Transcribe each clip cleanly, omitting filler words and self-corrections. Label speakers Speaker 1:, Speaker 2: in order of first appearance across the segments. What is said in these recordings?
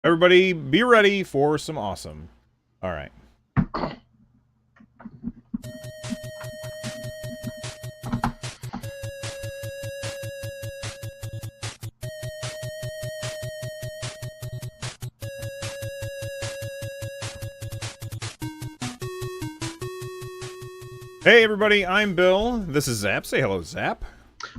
Speaker 1: Everybody, be ready for some awesome. All right. Hey, everybody, I'm Bill. This is Zap. Say hello, Zap.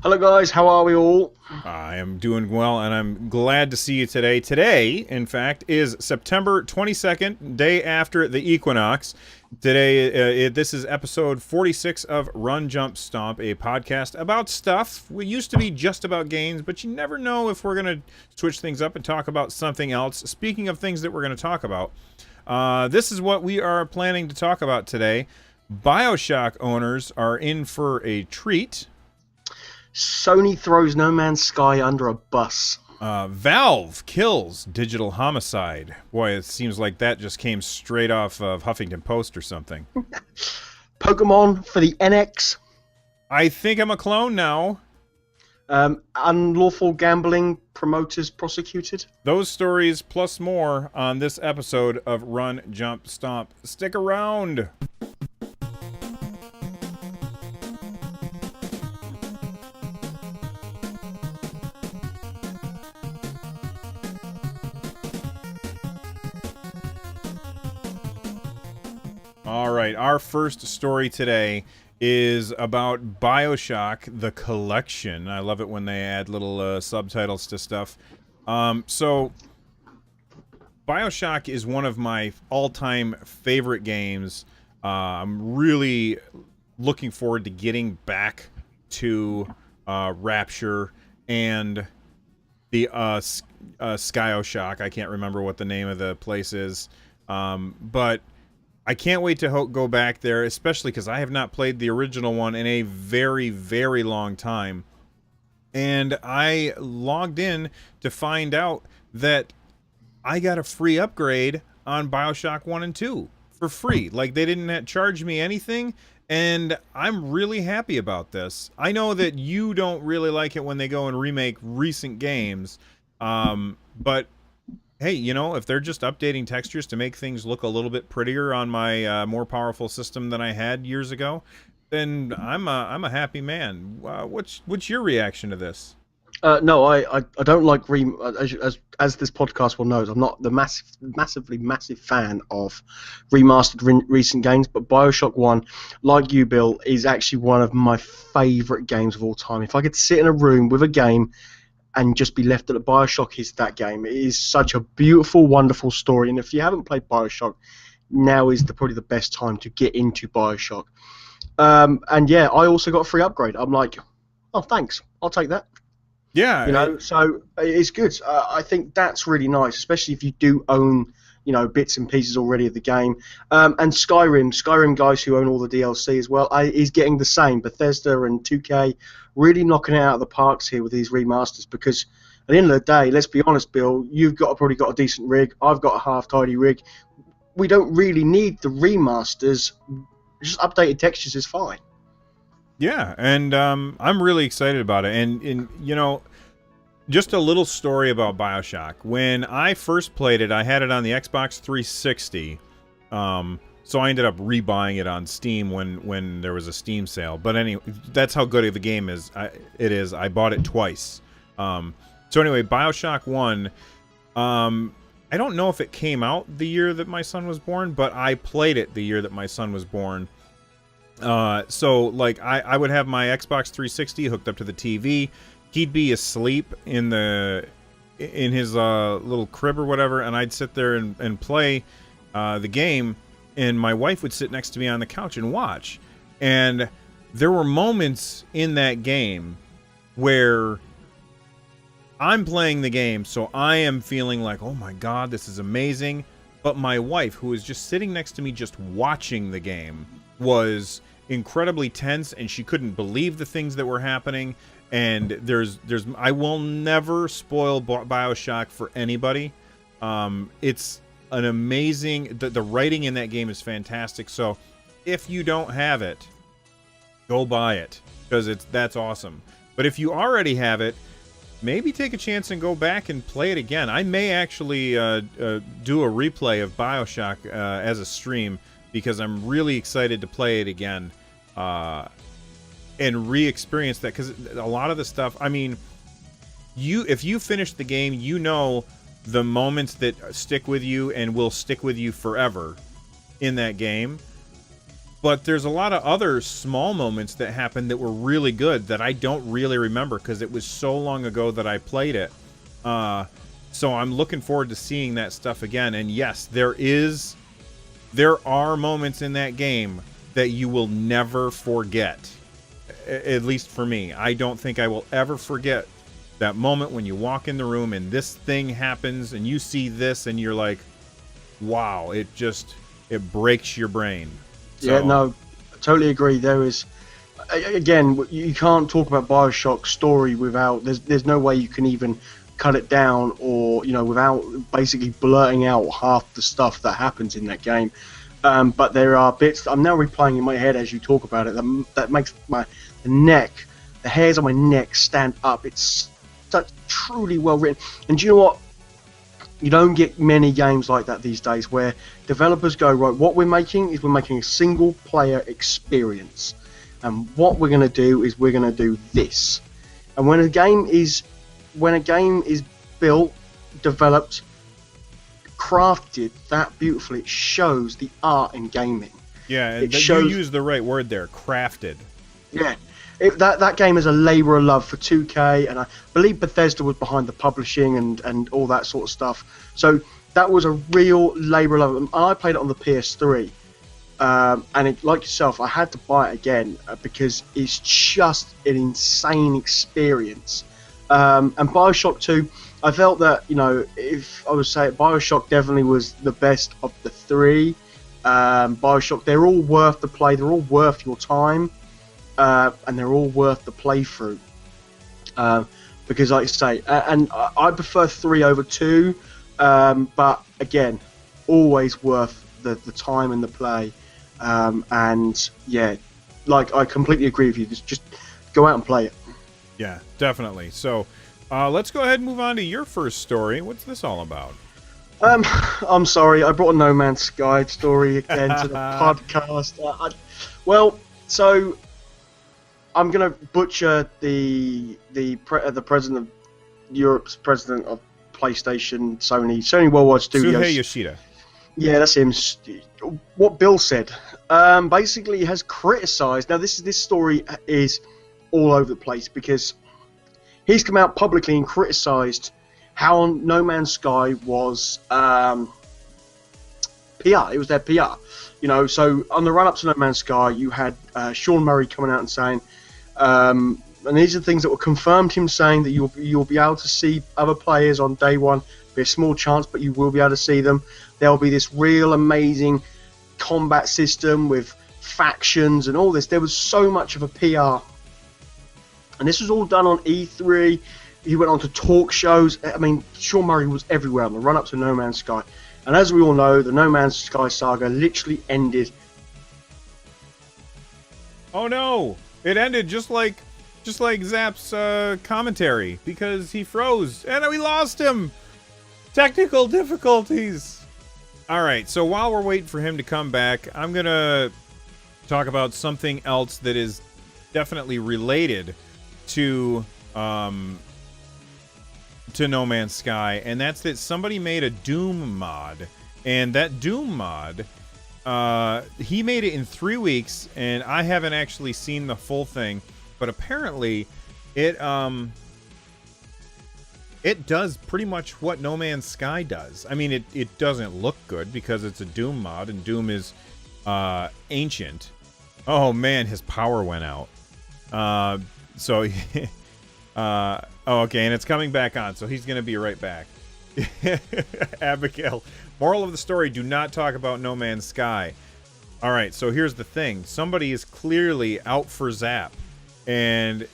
Speaker 2: Hello guys, how are we all?
Speaker 1: I am doing well, and I'm glad to see you today. Today, in fact, is September 22nd, day after the equinox. Today, this is episode 46 of Run, Jump, Stomp, a podcast about stuff. We used to be just about games, but you never know if we're going to switch things up and talk about something else. Speaking of things that we're going to talk about, this is what we are planning to talk about today. BioShock owners are in for a treat.
Speaker 2: Sony throws No Man's Sky under a bus.
Speaker 1: Valve kills Digital Homicide. Boy, it seems like that just came straight off of Huffington Post or something.
Speaker 2: Pokemon for the NX.
Speaker 1: I think I'm a clone now.
Speaker 2: Unlawful gambling promoters prosecuted.
Speaker 1: Those stories plus more on this episode of Run, Jump, Stomp. Stick around. All right, our first story today is about BioShock, the collection. I love it when they add little subtitles to stuff. So, BioShock is one of my all-time favorite games. I'm really looking forward to getting back to Rapture and the Skyoshock. I can't remember what the name of the place is, but I can't wait to go back there, especially because I have not played the original one in a very, very long time. And I logged in to find out that I got a free upgrade on BioShock 1 and 2 for free. Like, they didn't charge me anything, and I'm really happy about this. I know that you don't really like it when they go and remake recent games, but hey, you know, if they're just updating textures to make things look a little bit prettier on my more powerful system than I had years ago, then I'm a happy man. What's your reaction to this?
Speaker 2: No, I don't like as this podcast will knows. I'm not the massive fan of remastered recent games, but BioShock 1, like you, Bill, is actually one of my favourite games of all time. If I could sit in a room with a game and just be left at the BioShock is that game. It is such a beautiful, wonderful story. And if you haven't played BioShock, now is probably the best time to get into BioShock. And yeah, I also got a free upgrade. I'm like, oh, thanks. I'll take that.
Speaker 1: Yeah,
Speaker 2: You know, so it's good. I think that's really nice, especially if you do own, bits and pieces already of the game. And Skyrim guys who own all the DLC as well, is getting the same. Bethesda and 2K really knocking it out of the parks here with these remasters because at the end of the day, let's be honest, Bill, you've probably got a decent rig. I've got a half-tidy rig. We don't really need the remasters. Just updated textures is fine.
Speaker 1: yeah, and I'm really excited about it. And you know, just a little story about BioShock. When I first played it, I had it on the Xbox 360. So I ended up rebuying it on Steam when there was a Steam sale. But anyway, that's how good of the game is. I bought it twice. So anyway, BioShock 1. I don't know if it came out the year that my son was born, but I played it the year that my son was born. So like I would have my Xbox 360 hooked up to the TV. He'd be asleep in his little crib or whatever, and I'd sit there and play the game, and my wife would sit next to me on the couch and watch. And there were moments in that game where I'm playing the game, so I am feeling like, oh my god, this is amazing. But my wife, who was just sitting next to me just watching the game, was incredibly tense, and she couldn't believe the things that were happening. And I will never spoil BioShock for anybody. It's an amazing, the writing in that game is fantastic. So if you don't have it, go buy it, because that's awesome. But if you already have it, maybe take a chance and go back and play it again. I may actually do a replay of BioShock as a stream, because I'm really excited to play it again and re-experience that, because a lot of the stuff, I mean, if you finish the game, you know the moments that stick with you and will stick with you forever in that game. But there's a lot of other small moments that happened that were really good that I don't really remember because it was so long ago that I played it. So I'm looking forward to seeing that stuff again. And yes, there are moments in that game that you will never forget. At least for me. I don't think I will ever forget that moment when you walk in the room and this thing happens and you see this and you're like, wow, it breaks your brain. So,
Speaker 2: yeah, no, I totally agree. There is, again, you can't talk about BioShock's story without, there's no way you can even cut it down, or, you know, without basically blurting out half the stuff that happens in that game. But there are bits, I'm now replaying in my head as you talk about it, that makes the hairs on my neck stand up. It's such truly well written. And do you know what? You don't get many games like that these days, where developers go, right, what we're making is we're making a single player experience, and what we're going to do is we're going to do this. And when a game is built, developed, crafted that beautifully, it shows the art in gaming.
Speaker 1: Yeah, and you use the right word there, crafted.
Speaker 2: Yeah. That game is a labour of love for 2K, and I believe Bethesda was behind the publishing and all that sort of stuff. So that was a real labour of love. And I played it on the PS3, and like yourself, I had to buy it again because it's just an insane experience. And BioShock 2, I felt that, you know, if I would say BioShock definitely was the best of the three. BioShock, they're all worth the play, they're all worth your time. And they're all worth the playthrough, because, like I say, and I prefer 3 over 2, but again, always worth the time and the play. And yeah, like, I completely agree with you. Just go out and play it.
Speaker 1: Yeah, definitely. So let's go ahead and move on to your first story. What's this all about?
Speaker 2: I'm sorry, I brought a No Man's Sky story again to the podcast. So I'm gonna butcher the president of Europe's president of PlayStation, Sony Worldwide Studios.
Speaker 1: Shuhei Yoshida.
Speaker 2: Yeah, that's him. What Bill said, basically has criticised. Now, this story is all over the place because he's come out publicly and criticised how No Man's Sky was PR. It was their PR. You know, so on the run-up to No Man's Sky, you had Sean Murray coming out and saying, and these are things that were confirmed, him saying that you'll be able to see other players on day one. Be a small chance, but you will be able to see them. There'll be this real amazing combat system with factions and all this. There was so much of a PR. And this was all done on E3. He went on to talk shows. I mean, Sean Murray was everywhere on the run-up to No Man's Sky. And as we all know, the No Man's Sky saga literally ended.
Speaker 1: Oh no! It ended just like Zap's commentary, because he froze and we lost him. Technical difficulties. All right, so while we're waiting for him to come back, I'm gonna talk about something else that is definitely related to No Man's Sky, and that's that somebody made a Doom mod, and that Doom mod, he made it in 3 weeks, and I haven't actually seen the full thing, but apparently it does pretty much what No Man's Sky does. I mean, it doesn't look good because it's a Doom mod, and Doom is ancient. Oh man, his power went out. So oh, okay, and it's coming back on, so he's gonna be right back. Abigail, moral of the story, do not talk about No Man's Sky. All right, so here's the thing. Somebody is clearly out for Zap, and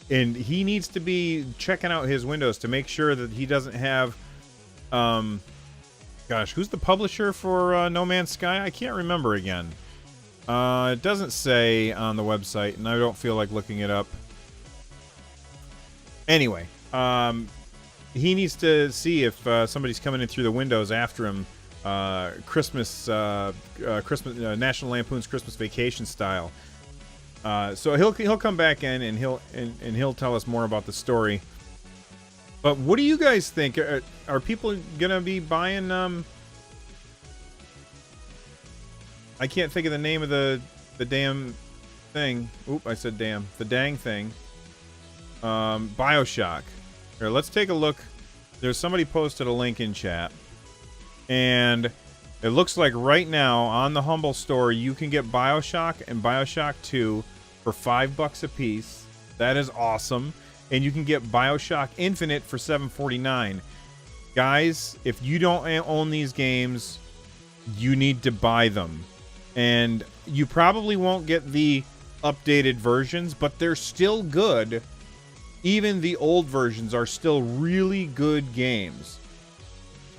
Speaker 1: he needs to be checking out his windows to make sure that he doesn't have gosh, who's the publisher for No Man's Sky? I can't remember again. It doesn't say on the website, and I don't feel like looking it up. Anyway, he needs to see if somebody's coming in through the windows after him, Christmas National Lampoon's Christmas Vacation style. So he'll come back in and he'll tell us more about the story. But what do you guys think? Are people gonna be buying? I can't think of the name of the damn thing. Oop, I said damn. The dang thing. BioShock. Here, let's take a look. There's somebody posted a link in chat, and it looks like right now on the Humble store you can get BioShock and BioShock 2 for $5 a piece. That is awesome. And you can get BioShock Infinite for $7.49. Guys, if you don't own these games, you need to buy them. And you probably won't get the updated versions, but they're still good. Even the old versions are still really good games.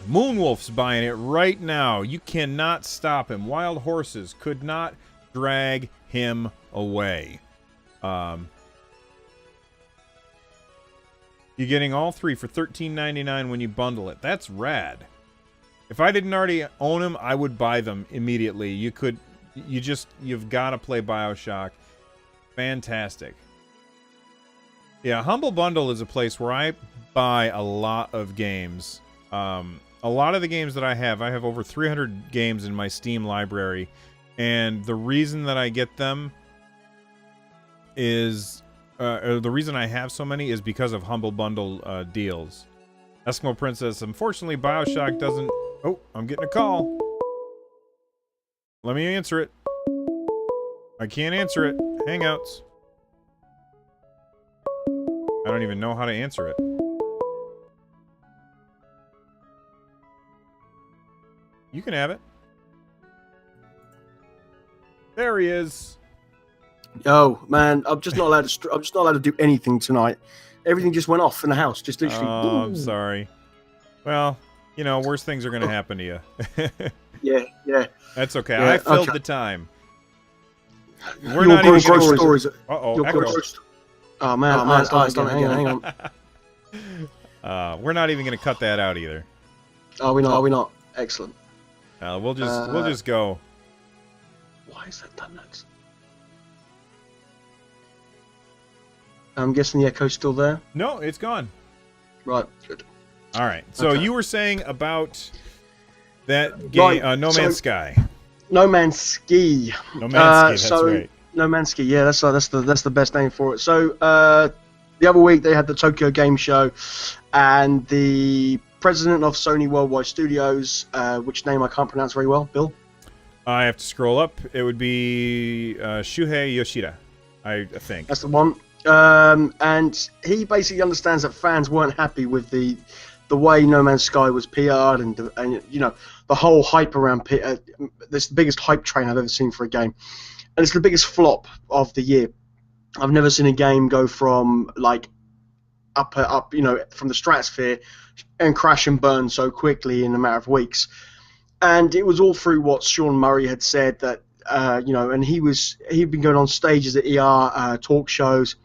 Speaker 1: Moonwolf's buying it right now. You cannot stop him. Wild horses could not drag him away. You're getting all three for $13.99 when you bundle it. That's rad. If I didn't already own them, I would buy them immediately. You've got to play BioShock. Fantastic. Yeah, Humble Bundle is a place where I buy a lot of games. A lot of the games that I have over 300 games in my Steam library. And the reason that I get them is... the reason I have so many is because of Humble Bundle deals. Eskimo Princess, unfortunately, BioShock doesn't... Oh, I'm getting a call. Let me answer it. I can't answer it. Hangouts. I don't even know how to answer it. You can have it. There he is.
Speaker 2: Yo, man, I'm just not allowed to do anything tonight. Everything just went off in the house, just literally.
Speaker 1: Oh, I'm sorry. Well, you know, worse things are going to happen to you.
Speaker 2: Yeah.
Speaker 1: That's okay.
Speaker 2: Yeah,
Speaker 1: I filled
Speaker 2: okay.
Speaker 1: the time. We're not even
Speaker 2: gross
Speaker 1: gonna...
Speaker 2: stories.
Speaker 1: Uh-oh, Echo.
Speaker 2: Oh, man. It's done again. Hang on.
Speaker 1: We're not even going to cut that out either.
Speaker 2: Are we not? Excellent.
Speaker 1: We'll just go.
Speaker 2: Why is that done next? I'm guessing the echo's still there.
Speaker 1: No, it's gone.
Speaker 2: Right, good.
Speaker 1: All right. So
Speaker 2: Okay.
Speaker 1: you were saying about that game,
Speaker 2: Right,
Speaker 1: No Man's Sky.
Speaker 2: No Man's Ski.
Speaker 1: No Man's Ski. That's right.
Speaker 2: No Man's Ski. Yeah, that's the best name for it. So the other week they had the Tokyo Game Show, and the president of Sony Worldwide Studios, which name I can't pronounce very well, Bill.
Speaker 1: I have to scroll up. It would be Shuhei Yoshida, I think.
Speaker 2: That's the one. And he basically understands that fans weren't happy with the way No Man's Sky was PR'd and you know, the whole hype around this is the biggest hype train I've ever seen for a game, and it's the biggest flop of the year. I've never seen a game go from like up, you know, from the stratosphere and crash and burn so quickly in a matter of weeks. And it was all through what Sean Murray had said that you know, and he'd been going on stages at ER talk shows,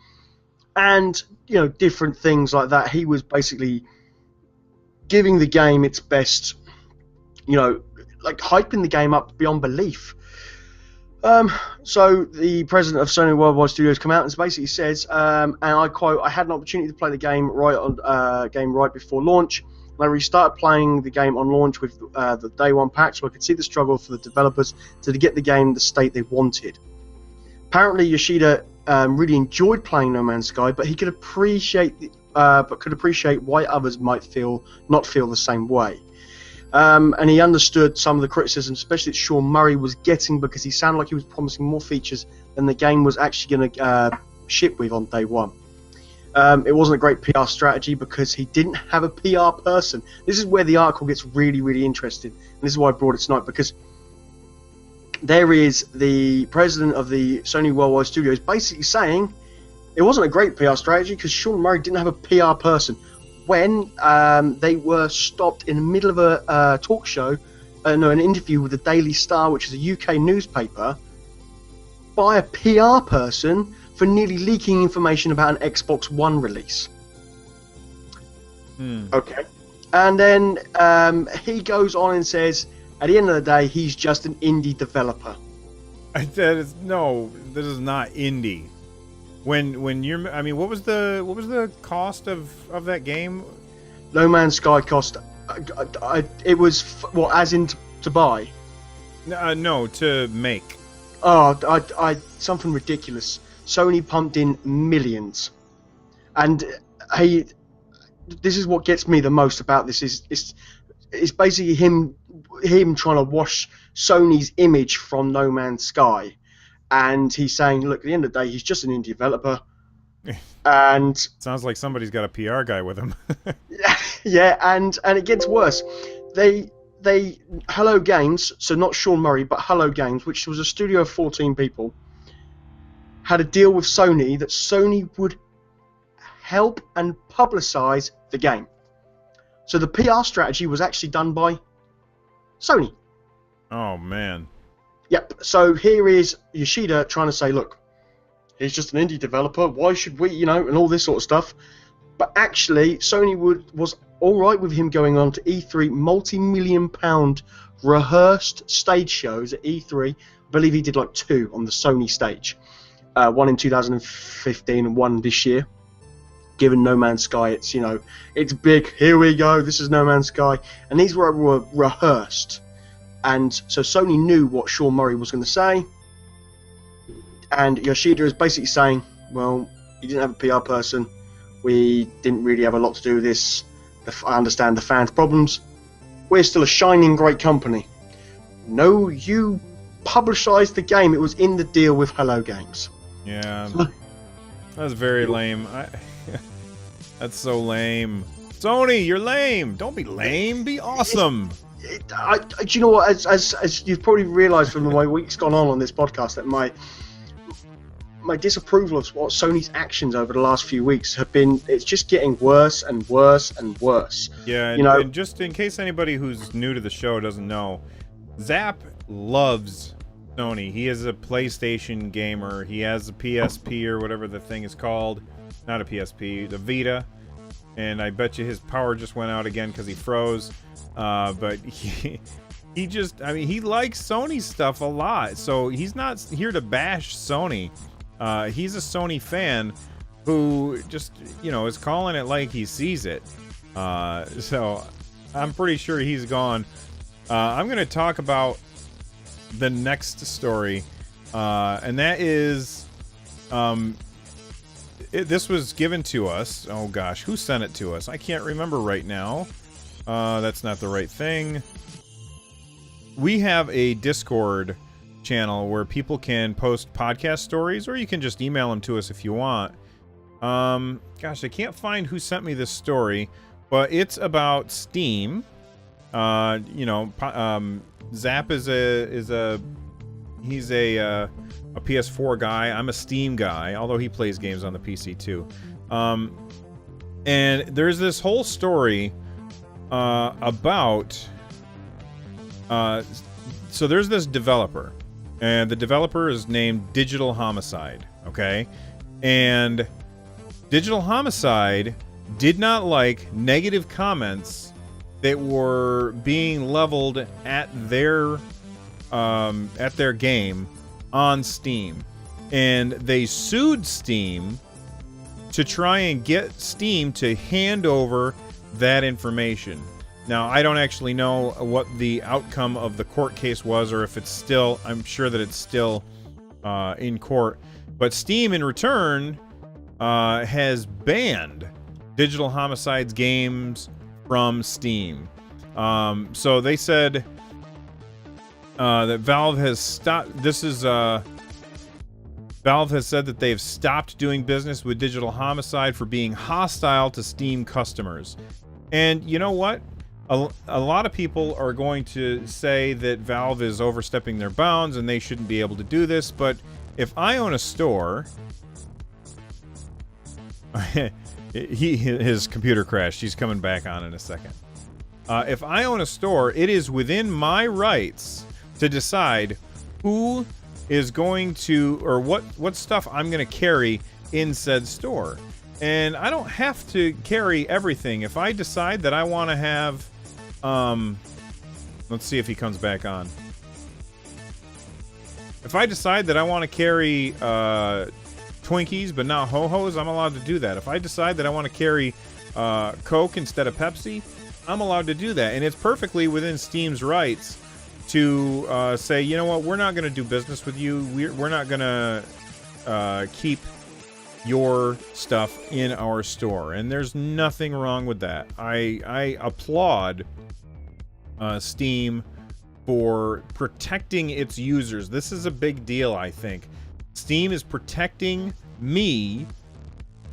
Speaker 2: and you know, different things like that. He was basically giving the game its best, you know, like hyping the game up beyond belief. So the president of Sony Worldwide Studios come out and basically says, and I quote, "I had an opportunity to play the game right before launch. And I restarted playing the game on launch with the day one patch, so I could see the struggle for the developers to get the game the state they wanted. Apparently, Yoshida really enjoyed playing No Man's Sky, but he could appreciate why others might not feel the same way. And he understood some of the criticism, especially that Sean Murray was getting, because he sounded like he was promising more features than the game was actually going to ship with on day one. It wasn't a great PR strategy because he didn't have a PR person." This is where the article gets really, really interesting, and this is why I brought it tonight, because there is the president of the Sony Worldwide Studios basically saying it wasn't a great PR strategy because Sean Murray didn't have a PR person. When they were stopped in the middle of a talk show, an interview with the Daily Star, which is a UK newspaper, by a PR person for nearly leaking information about an Xbox One release. Okay. And then he goes on and says, at the end of the day, he's just an indie developer.
Speaker 1: This is not indie. When you're, I mean, what was the cost of that game?
Speaker 2: No Man's Sky cost, it was, as in to buy?
Speaker 1: No, to make.
Speaker 2: Oh, something ridiculous. Sony pumped in millions. And this is what gets me the most about this, is basically him trying to wash Sony's image from No Man's Sky. And he's saying, look, at the end of the day, he's just an indie developer. And
Speaker 1: sounds like somebody's got a PR guy with him.
Speaker 2: yeah, and it gets worse. They Hello Games, so not Sean Murray, but Hello Games, which was a studio of 14 people, had a deal with Sony that Sony would help and publicize the game. So the PR strategy was actually done by Sony.
Speaker 1: Oh, man.
Speaker 2: Yep. So here is Yoshida trying to say, look, he's just an indie developer. Why should we, and all this sort of stuff. But actually, Sony was all right with him going on to E3, multi-million-pound rehearsed stage shows at E3. I believe he did like 2 on the Sony stage. One in 2015 and one this year. Given No Man's Sky, it's big. Here we go. This is No Man's Sky. And these were rehearsed. And so Sony knew what Sean Murray was going to say. And Yoshida is basically saying, well, you didn't have a PR person. We didn't really have a lot to do with this. I understand the fans' problems. We're still a shining great company. No, you publicized the game. It was in the deal with Hello Games.
Speaker 1: Yeah. That's very lame. That's so lame. Sony, you're lame. Don't be lame. Be awesome.
Speaker 2: Do you know what? As you've probably realised from my weeks gone on this podcast, that my disapproval of what Sony's actions over the last few weeks have been, it's just getting worse and worse and worse.
Speaker 1: Yeah, and just in case anybody who's new to the show doesn't know, Zap loves Sony. He is a PlayStation gamer. He has a PSP or whatever the thing is called. Not a PSP, the Vita. And I bet you his power just went out again because he froze. But he likes Sony stuff a lot. So he's not here to bash Sony. He's a Sony fan who just, is calling it like he sees it. So I'm pretty sure he's gone. I'm going to talk about the next story. And that is, this was given to us. Oh gosh, who sent it to us? I can't remember right now. That's not the right thing. We have a Discord channel where people can post podcast stories, or you can just email them to us if you want. Gosh, I can't find who sent me this story, but it's about Steam. Zap is a PS4 guy. I'm a Steam guy, although he plays games on the PC too. And there's this whole story about so there's this developer, and the developer is named Digital Homicide, okay? And Digital Homicide did not like negative comments that were being leveled at their game on Steam. And they sued Steam to try and get Steam to hand over that information. Now, I don't actually know what the outcome of the court case was, or if it's still, I'm sure that it's still in court. But Steam, in return, has banned Digital Homicide's games from Steam. So they said that Valve has stopped. Valve has said that they've stopped doing business with Digital Homicide for being hostile to Steam customers. And you know what? A lot of people are going to say that Valve is overstepping their bounds and they shouldn't be able to do this. But if I own a store, his computer crashed. He's coming back on in a second. If I own a store, it is within my rights to decide who is going to, or what stuff I'm going to carry in said store. And I don't have to carry everything. If I decide that I want to have, let's see if he comes back on. If I decide that I want to carry Twinkies but not Ho-Hos, I'm allowed to do that. If I decide that I want to carry Coke instead of Pepsi, I'm allowed to do that. And it's perfectly within Steam's rights to say, you know what, we're not going to do business with you. We're not going to keep your stuff in our store. And there's nothing wrong with that. I applaud Steam for protecting its users. This is a big deal, I think. Steam is protecting me.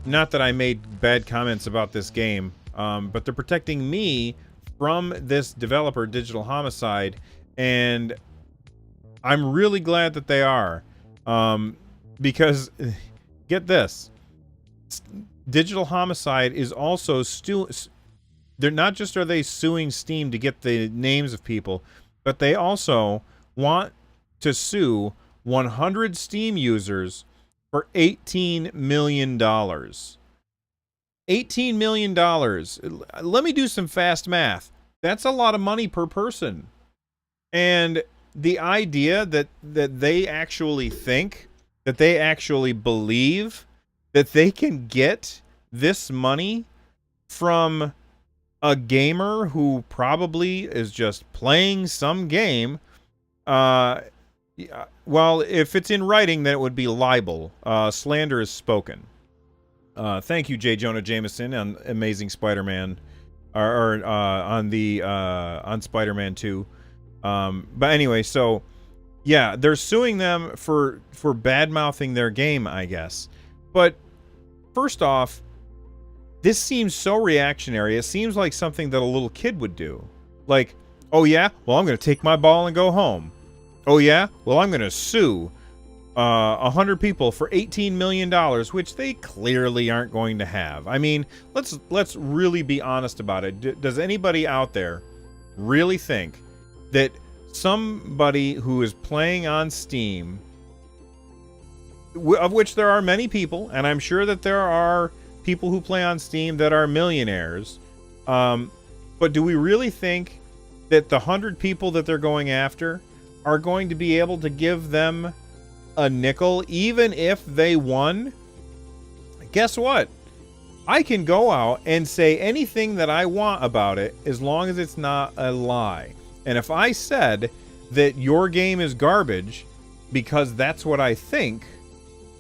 Speaker 1: Not that I made bad comments about this game, but they're protecting me from this developer, Digital Homicide, and I'm really glad that they are. Because, get this, Digital Homicide is also they're not just are they suing Steam to get the names of people, but they also want to sue 100 Steam users for $18 million. $18 million. Let me do some fast math. That's a lot of money per person. And the idea that they actually think, that they actually believe that they can get this money from a gamer who probably is just playing some game, well, if it's in writing, then it would be libel. Slander is spoken. Thank you, J. Jonah Jameson, on Amazing Spider-Man, or on Spider-Man 2. But anyway, so yeah, they're suing them for bad-mouthing their game, I guess. But first off, this seems so reactionary. It seems like something that a little kid would do. Like, oh yeah, well, I'm going to take my ball and go home. Oh yeah, well, I'm going to sue 100 people for $18 million, which they clearly aren't going to have. I mean, let's really be honest about it. Does anybody out there really think that somebody who is playing on Steam, of which there are many people, and I'm sure that there are people who play on Steam that are millionaires, but do we really think that the 100 people that they're going after are going to be able to give them a nickel, even if they won? Guess what? I can go out and say anything that I want about it as long as it's not a lie. And if I said that your game is garbage because that's what I think,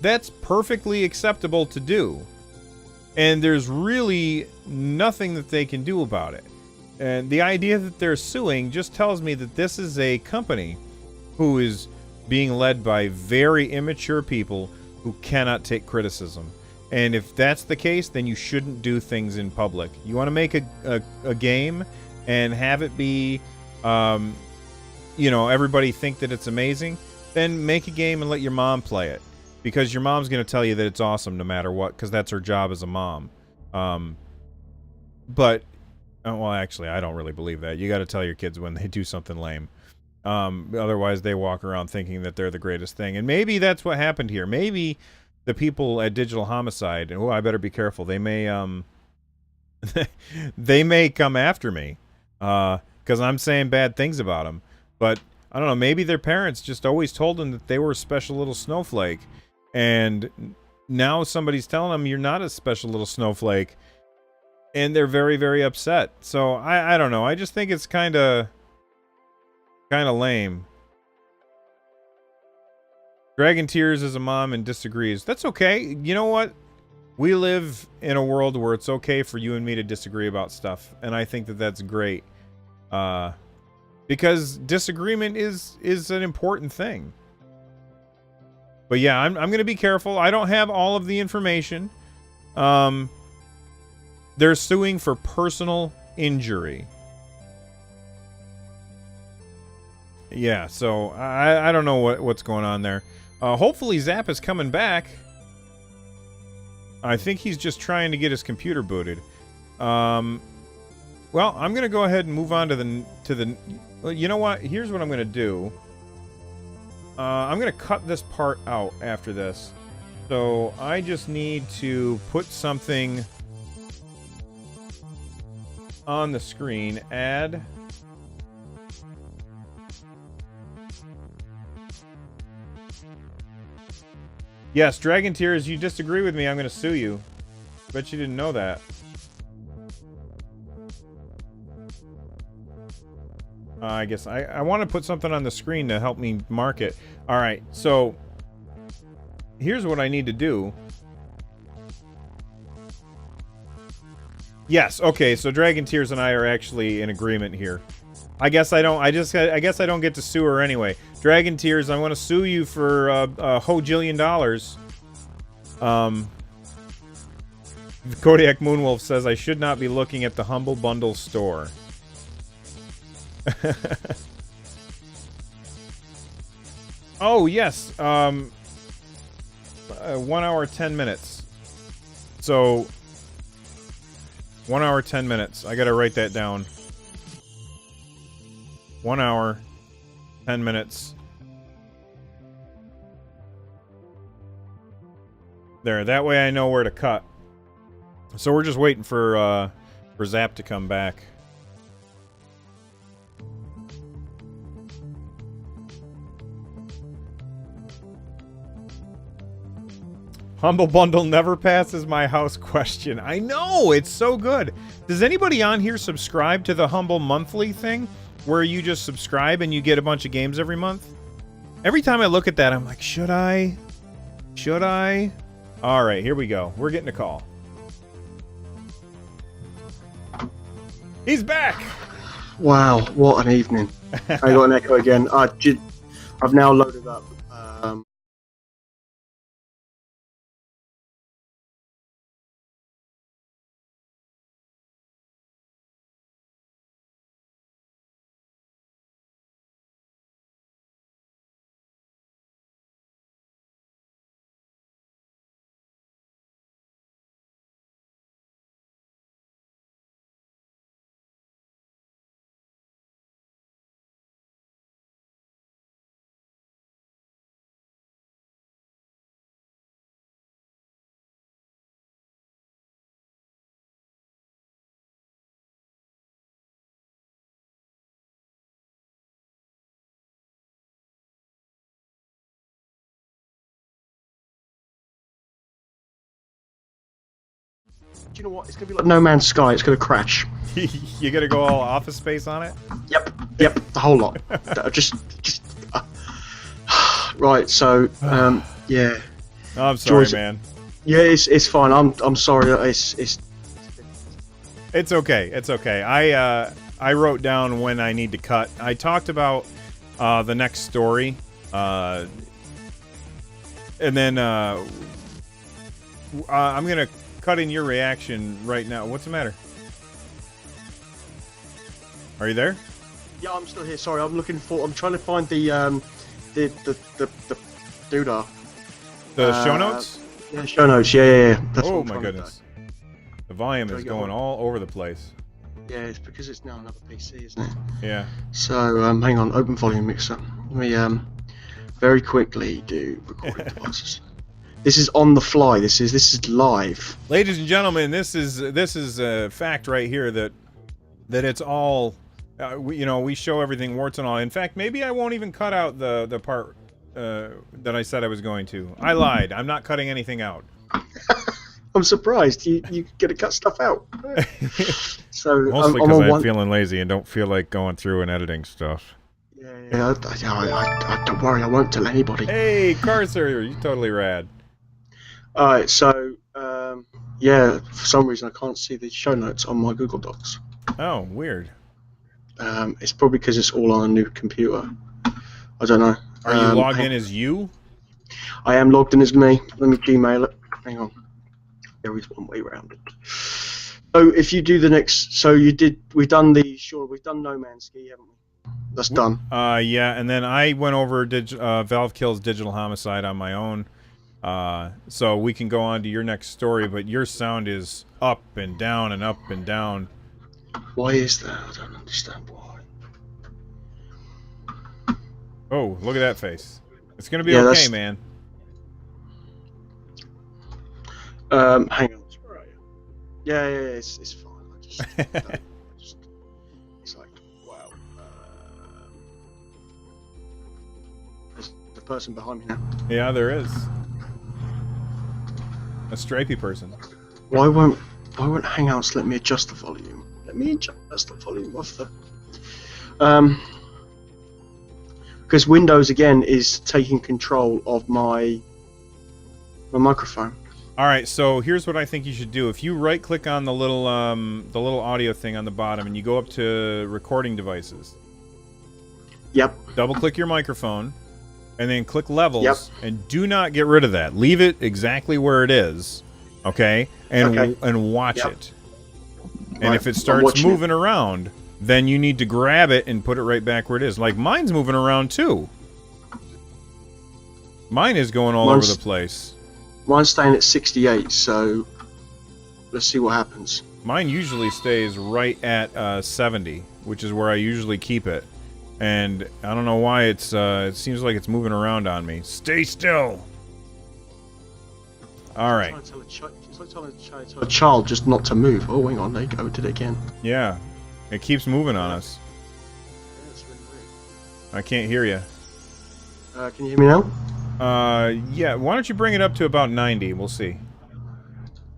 Speaker 1: that's perfectly acceptable to do. And there's really nothing that they can do about it. And the idea that they're suing just tells me that this is a company who is being led by very immature people who cannot take criticism. And if that's the case, then you shouldn't do things in public. You want to make a game and have it be, everybody think that it's amazing, then make a game and let your mom play it. Because your mom's going to tell you that it's awesome no matter what, because that's her job as a mom. But, well, actually, I don't really believe that. You got to tell your kids when they do something lame. Otherwise, they walk around thinking that they're the greatest thing. And maybe that's what happened here. Maybe the people at Digital Homicide, and I better be careful. They may, they may come after me, because I'm saying bad things about them. But I don't know. Maybe their parents just always told them that they were a special little snowflake. And now somebody's telling them you're not a special little snowflake, and they're very, very upset. So I don't know. I just think it's kind of lame. Dragon Tears is a mom and disagrees. That's okay. You know what? We live in a world where it's okay for you and me to disagree about stuff, and I think that that's great. Because disagreement is an important thing. But yeah, I'm going to be careful. I don't have all of the information. They're suing for personal injury. Yeah, so I don't know what's going on there. Hopefully Zap is coming back. I think he's just trying to get his computer booted. Well, I'm going to go ahead and move on to the well, you know what? Here's what I'm going to do. I'm going to cut this part out after this. So I just need to put something on the screen. Add. Yes, Dragon Tears, you disagree with me, I'm going to sue you. Bet you didn't know that. I guess I want to put something on the screen to help me mark it. Alright, so here's what I need to do. Yes, okay, so Dragon Tears and I are actually in agreement here. I guess I don't get to sue her anyway. Dragon Tears, I want to sue you for a hojillion dollars. Kodiak Moonwolf says I should not be looking at the Humble Bundle store. Oh, yes. 1 hour, 10 minutes. So, 1 hour, 10 minutes. I gotta write that down. 1 hour, 10 minutes. There, that way I know where to cut. So we're just waiting for Zap to come back. Humble Bundle never passes my house question. I know, it's so good. Does anybody on here subscribe to the Humble Monthly thing? Where you just subscribe and you get a bunch of games every month? Every time I look at that, I'm like, should I? Should I? Alright, here we go. We're getting a call. He's back!
Speaker 2: Wow, what an evening. I got an echo again. I've now loaded up. Do you know what? It's going to be like No Man's Sky. It's going to crash.
Speaker 1: You gotta go all Office Space on it?
Speaker 2: Yep, the whole lot. Right, so, yeah.
Speaker 1: Oh, I'm sorry,
Speaker 2: George,
Speaker 1: man.
Speaker 2: Yeah, it's fine. I'm sorry. It's
Speaker 1: okay. It's okay. I wrote down when I need to cut. I talked about the next story, and then I'm gonna cut in your reaction right now. What's the matter? Are you there?
Speaker 2: Yeah, I'm still here. Sorry, I'm trying to find the doodah.
Speaker 1: The show notes?
Speaker 2: Yeah, show notes. Yeah. That's
Speaker 1: oh
Speaker 2: what I'm
Speaker 1: my
Speaker 2: trying to
Speaker 1: goodness. The volume is going all over the place.
Speaker 2: do. Yeah, it's because it's now another PC, isn't it?
Speaker 1: Yeah.
Speaker 2: So, hang on. Open volume mixer. Let me very quickly do recording devices. This is on the fly. This is live.
Speaker 1: Ladies and gentlemen, this is a fact right here that it's all. We show everything warts and all. In fact, maybe I won't even cut out the part that I said I was going to. I lied. I'm not cutting anything out.
Speaker 2: I'm surprised you get to cut stuff out. So
Speaker 1: mostly because I'm feeling lazy and don't feel like going through and editing stuff.
Speaker 2: Yeah. I don't worry. I won't tell anybody.
Speaker 1: Hey, Carcer, you totally rad.
Speaker 2: All right. So yeah, for some reason I can't see the show notes on my Google Docs.
Speaker 1: Oh, weird.
Speaker 2: It's probably because it's all on a new computer. I don't know.
Speaker 1: Are you logged in as you?
Speaker 2: I am logged in as me. Let me Gmail it. Hang on. There is one way around it. So if you do the next, we've done No Man's Sky, haven't we? That's done.
Speaker 1: Yeah, and then I went over Valve Kills Digital Homicide on my own. So we can go on to your next story, but your sound is up and down and up and down.
Speaker 2: Why is that? I don't understand why.
Speaker 1: Oh, look at that face. It's gonna be okay, man.
Speaker 2: Hang on. Where are you? Yeah, it's fine. It's like, wow. There's the person behind me now.
Speaker 1: Yeah, there is. A stripy person.
Speaker 2: Why won't Hangouts let me adjust the volume? Let me adjust the volume of the. Because Windows again is taking control of my microphone.
Speaker 1: All right, so here's what I think you should do. If you right-click on the little audio thing on the bottom, and you go up to recording devices.
Speaker 2: Yep.
Speaker 1: Double-click your microphone, and then click levels.
Speaker 2: Yep.
Speaker 1: And do not get rid of that. Leave it exactly where it is, okay? And watch it. And
Speaker 2: Right,
Speaker 1: if it starts
Speaker 2: watching
Speaker 1: moving around, then you need to grab it and put it right back where it is. Like mine's moving around too. Mine is going all over the place.
Speaker 2: Mine's staying at 68, so let's see what happens.
Speaker 1: Mine usually stays right at 70, which is where I usually keep it. And I don't know why it seems like it's moving around on me. Stay still. All right.
Speaker 2: It's like trying to tell a child just not to move. Oh, hang on, there you go. It did it again.
Speaker 1: Yeah. It keeps moving on us.
Speaker 2: Yeah, that's really weird.
Speaker 1: I can't hear you.
Speaker 2: Can you hear me now?
Speaker 1: Yeah. Why don't you bring it up to about 90? We'll see.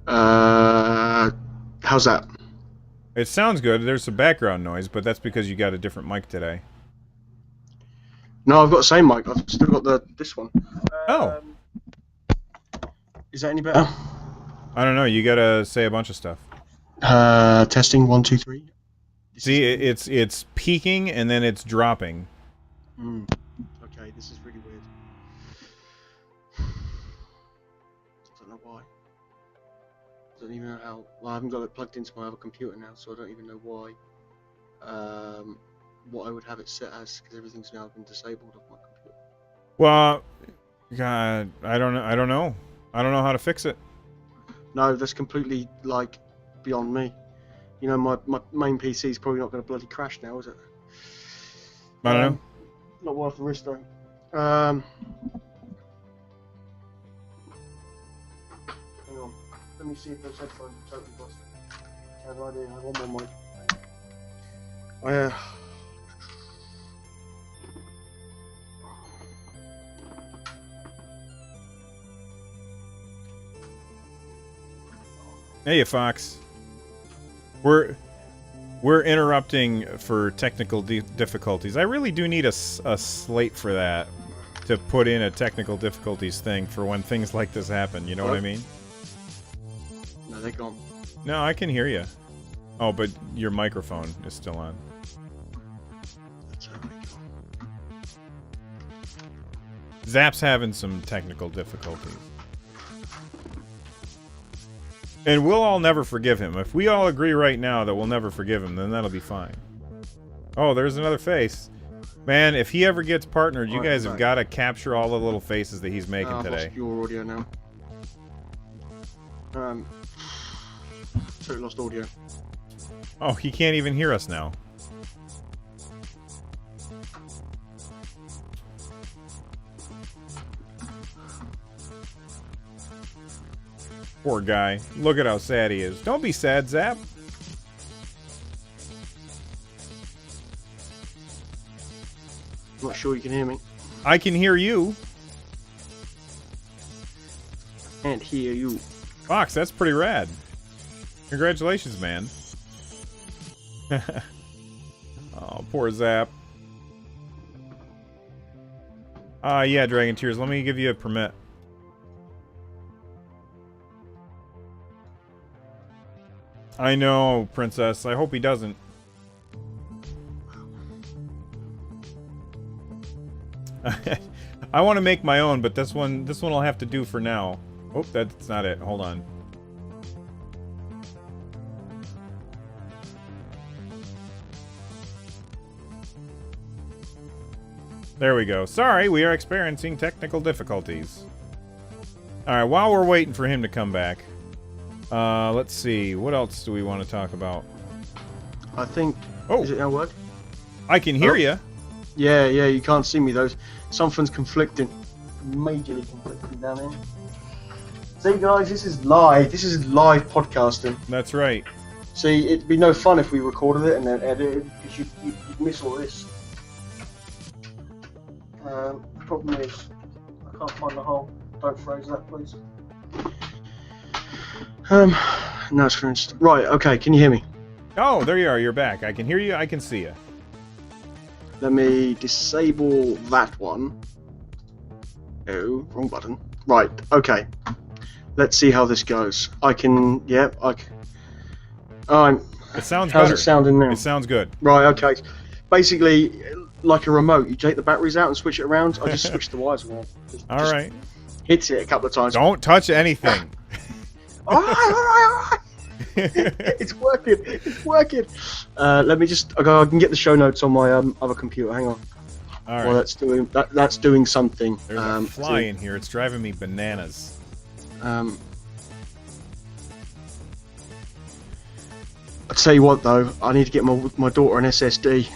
Speaker 2: How's that?
Speaker 1: It sounds good. There's some background noise, but that's because you got a different mic today.
Speaker 2: No, I've got the same mic. I've still got this one.
Speaker 1: Oh.
Speaker 2: Is that any better?
Speaker 1: I don't know. You gotta say a bunch of stuff.
Speaker 2: Testing 1, 2, 3.
Speaker 1: See, it's peaking and then it's dropping.
Speaker 2: Okay, this is really weird. I don't know why. I don't even know how. Well, I haven't got it plugged into my other computer now, so I don't even know why. What I would have it set as, because everything's now been disabled off my computer.
Speaker 1: Well, God, I don't know. I don't know how to fix it.
Speaker 2: No, that's completely like beyond me. You know, my main PC is probably not going to bloody crash now, is it?
Speaker 1: I don't know.
Speaker 2: Not worth the risk, though. Hang on. Let me see if those headphones are totally busted. I have no idea. I have one more mic.
Speaker 1: Hey, Fox. We're interrupting for technical difficulties. I really do need a slate for that, to put in a technical difficulties thing for when things like this happen. You know what I mean?
Speaker 2: No, they're gone.
Speaker 1: No, I can hear you. Oh, but your microphone is still on.
Speaker 2: That's totally gone.
Speaker 1: Zap's having some technical difficulties. And we'll all never forgive him. If we all agree right now that we'll never forgive him, then that'll be fine. Oh, there's another face. Man, if he ever gets partnered, you guys have got to capture all the little faces that he's making today.
Speaker 2: I've lost your audio now. Totally lost audio.
Speaker 1: Oh, he can't even hear us now. Poor guy. Look at how sad he is. Don't be sad, Zap.
Speaker 2: I'm not sure you can hear me.
Speaker 1: I can hear you.
Speaker 2: Can't hear you.
Speaker 1: Fox, that's pretty rad. Congratulations, man. Oh, poor Zap. Yeah, Dragon Tears, let me give you a permit. I know, Princess. I hope he doesn't. I want to make my own, but this one I'll have to do for now. Oh, that's not it. Hold on. There we go. Sorry, we are experiencing technical difficulties. Alright, while we're waiting for him to come back, let's see. What else do we want to talk about?
Speaker 2: I think...
Speaker 1: Oh.
Speaker 2: Is it now work?
Speaker 1: I can hear you.
Speaker 2: Yeah, you can't see me though. Something's conflicting. Majorly conflicting down here. See, guys, this is live. This is live podcasting.
Speaker 1: That's right.
Speaker 2: See, it'd be no fun if we recorded it and then edited it, because you'd miss all this. The problem is, I can't find the hole. Don't phrase that, please. No, it's finished. Right, okay, can you hear me?
Speaker 1: Oh, there you are. You're back. I can hear you. I can see you.
Speaker 2: Let me disable that one. Oh, wrong button. Right, okay. Let's see how this goes. I can, yeah, it
Speaker 1: sounds
Speaker 2: how's
Speaker 1: better.
Speaker 2: it sounding now?
Speaker 1: It sounds good.
Speaker 2: Right, okay. Basically, like a remote, you take the batteries out and switch it around. I just switched the wires around.
Speaker 1: All right.
Speaker 2: Hits it a couple of times.
Speaker 1: Don't touch anything.
Speaker 2: All right. It's working. It's working. Let me just. Okay, I can get the show notes on my other computer. Hang on.
Speaker 1: All right.
Speaker 2: Well, that's doing something.
Speaker 1: There's a fly in here. It's driving me bananas.
Speaker 2: I'll tell you what, though. I need to get my daughter an SSD.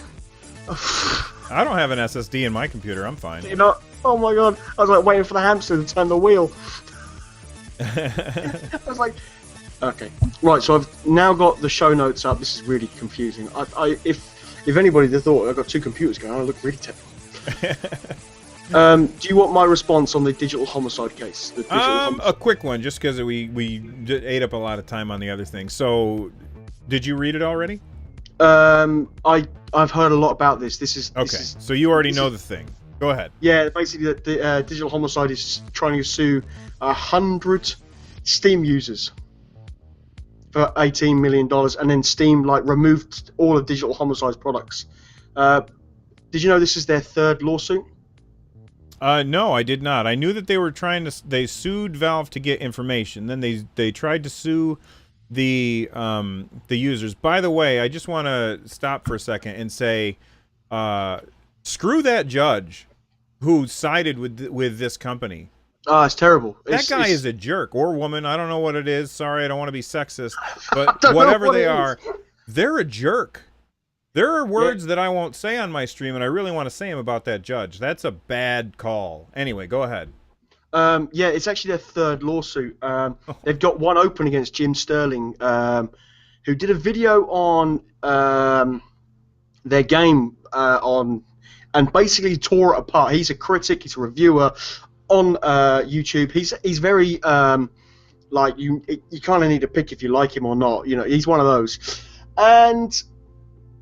Speaker 1: I don't have an SSD in my computer. I'm fine.
Speaker 2: You know? Oh my god! I was like waiting for the hamster to turn the wheel. I was like, okay, right. So I've now got the show notes up. This is really confusing. If anybody thought I got two computers going, I look really technical. Do you want my response on the digital homicide case? The digital
Speaker 1: a quick one, just because we ate up a lot of time on the other thing. So, did you read it already?
Speaker 2: I've heard a lot about this.
Speaker 1: So you already know the thing. Go ahead.
Speaker 2: Yeah, basically the digital homicide is trying to sue 100 Steam users for $18 million, and then Steam removed all of Digital Homicide's products. Did you know this is their third lawsuit?
Speaker 1: No, I did not. I knew that they sued Valve to get information. Then they tried to sue the users. By the way, I just want to stop for a second and say, screw that judge who sided with this company.
Speaker 2: It's terrible.
Speaker 1: That guy is a jerk, or woman. I don't know what it is. Sorry, I don't want to be sexist, but whatever they are, they're a jerk. There are words that I won't say on my stream, and I really want to say them about that judge. That's a bad call. Anyway, go ahead.
Speaker 2: Yeah, it's actually their third lawsuit. They've got one open against Jim Sterling, who did a video on their game and basically tore it apart. He's a critic. He's a reviewer on YouTube. He's very you kind of need to pick if you like him or not. You know, he's one of those. And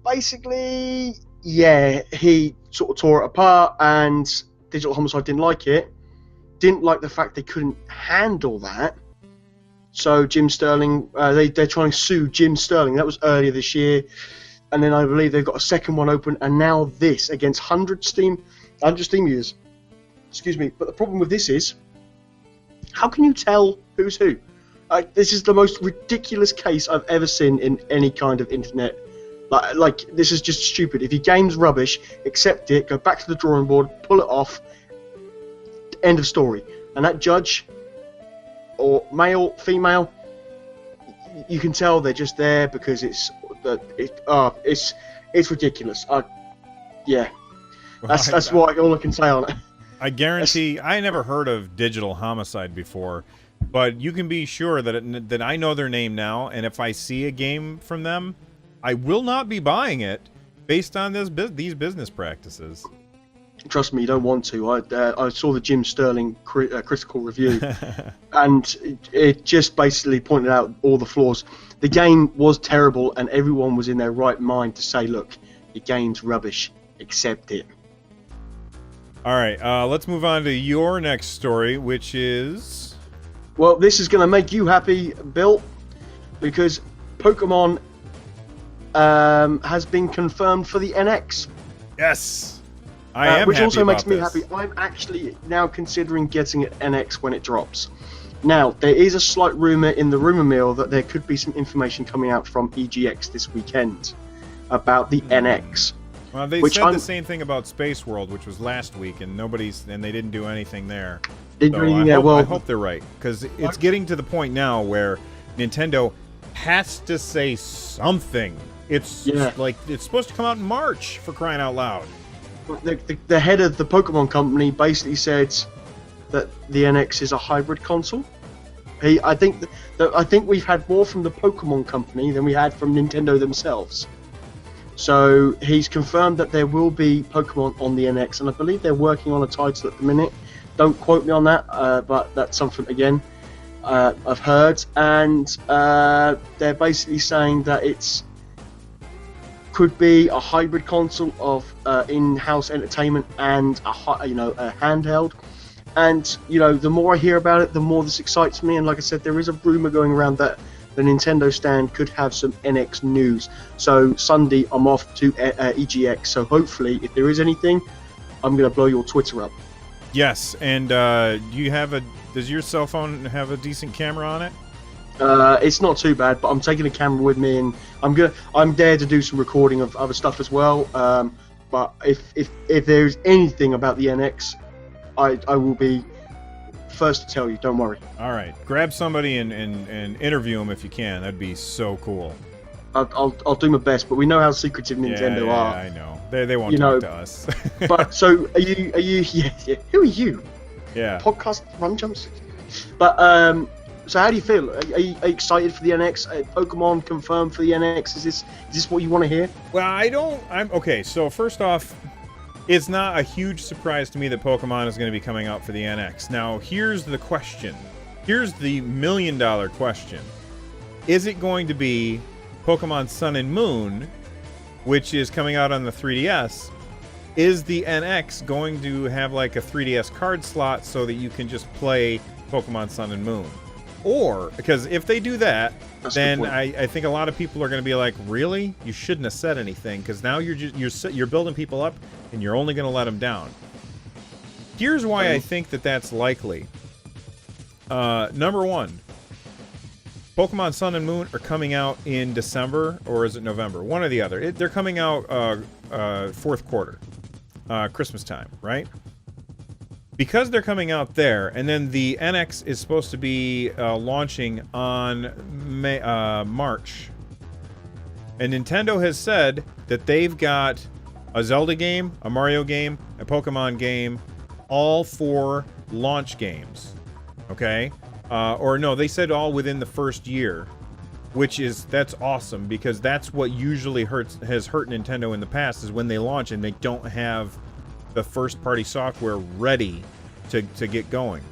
Speaker 2: basically, yeah, he sort of tore it apart, and Digital Homicide didn't like it. Didn't like the fact they couldn't handle that. So Jim Sterling, they're trying to sue Jim Sterling. That was earlier this year. And then I believe they've got a second one open, and now this against 100 Steam users. Excuse me. But the problem with this is, how can you tell who's who? This is the most ridiculous case I've ever seen in any kind of internet. Like this is just stupid. If your game's rubbish, accept it, go back to the drawing board, pull it off. End of story. And that judge, or male, female, you can tell they're just there because it's ridiculous. Yeah, that's what all I can say on it.
Speaker 1: I guarantee I never heard of Digital Homicide before, but you can be sure that I know their name now, and if I see a game from them, I will not be buying it based on these business practices.
Speaker 2: Trust me, you don't want to. I saw the Jim Sterling critical review, and it just basically pointed out all the flaws. The game was terrible, and everyone was in their right mind to say, look, your game's rubbish, accept it.
Speaker 1: All right, let's move on to your next story, which is...
Speaker 2: Well, this is going to make you happy, Bill, because Pokemon has been confirmed for the NX.
Speaker 1: Yes! I am
Speaker 2: which
Speaker 1: happy
Speaker 2: also makes
Speaker 1: about
Speaker 2: me
Speaker 1: this.
Speaker 2: happy. I'm actually now considering getting it NX when it drops. Now, there is a slight rumour in the rumour mill that there could be some information coming out from EGX this weekend about the NX.
Speaker 1: Well, they said the same thing about Space World, which was last week, and they didn't do anything there. I hope they're right, because it's getting to the point now where Nintendo has to say something. It's like it's supposed to come out in March, for crying out loud.
Speaker 2: The head of the Pokemon company basically said that the NX is a hybrid console. I think I think we've had more from the Pokemon Company than we had from Nintendo themselves. So he's confirmed that there will be Pokemon on the NX, and I believe they're working on a title at the minute. Don't quote me on that, but that's something again I've heard, and they're basically saying that it's could be a hybrid console of in-house entertainment and a handheld. And the more I hear about it, the more this excites me. And like I said, there is a rumor going around that the Nintendo stand could have some NX news. So Sunday, I'm off to EGX. So hopefully, if there is anything, I'm going to blow your Twitter up.
Speaker 1: Yes, and does your cell phone have a decent camera on it?
Speaker 2: It's not too bad, but I'm taking a camera with me, and I'm there to do some recording of other stuff as well. But if there's anything about the NX, I will be first to tell you. Don't worry.
Speaker 1: All right, grab somebody and interview them if you can. That'd be so cool.
Speaker 2: I'll do my best, but we know how secretive Nintendo are.
Speaker 1: Yeah, I know. They won't talk to us.
Speaker 2: But so are you? Yeah. Who are you?
Speaker 1: Yeah.
Speaker 2: Podcast run jumps. But so how do you feel? Are you excited for the NX? Pokemon confirmed for the NX. Is this what you want to hear?
Speaker 1: Well, I'm okay. So first off, it's not a huge surprise to me that Pokemon is going to be coming out for the NX. Now, here's the question. Here's the $1 million question. Is it going to be Pokemon Sun and Moon, which is coming out on the 3DS? Is the NX going to have like a 3DS card slot so that you can just play Pokemon Sun and Moon? Or, because if they do that, then I think a lot of people are going to be like, really? You shouldn't have said anything, because now you're building people up, and you're only going to let them down. Here's why I think that's likely. Number one, Pokemon Sun and Moon are coming out in December, or is it November? One or the other. They're coming out fourth quarter, Christmas time, right? Because they're coming out there, and then the NX is supposed to be launching on March. And Nintendo has said that they've got a Zelda game, a Mario game, a Pokemon game, all 4 launch games. Okay? Or no, they said all within the first year, that's awesome, because that's what usually has hurt Nintendo in the past, is when they launch and they don't have the first-party software ready to get going.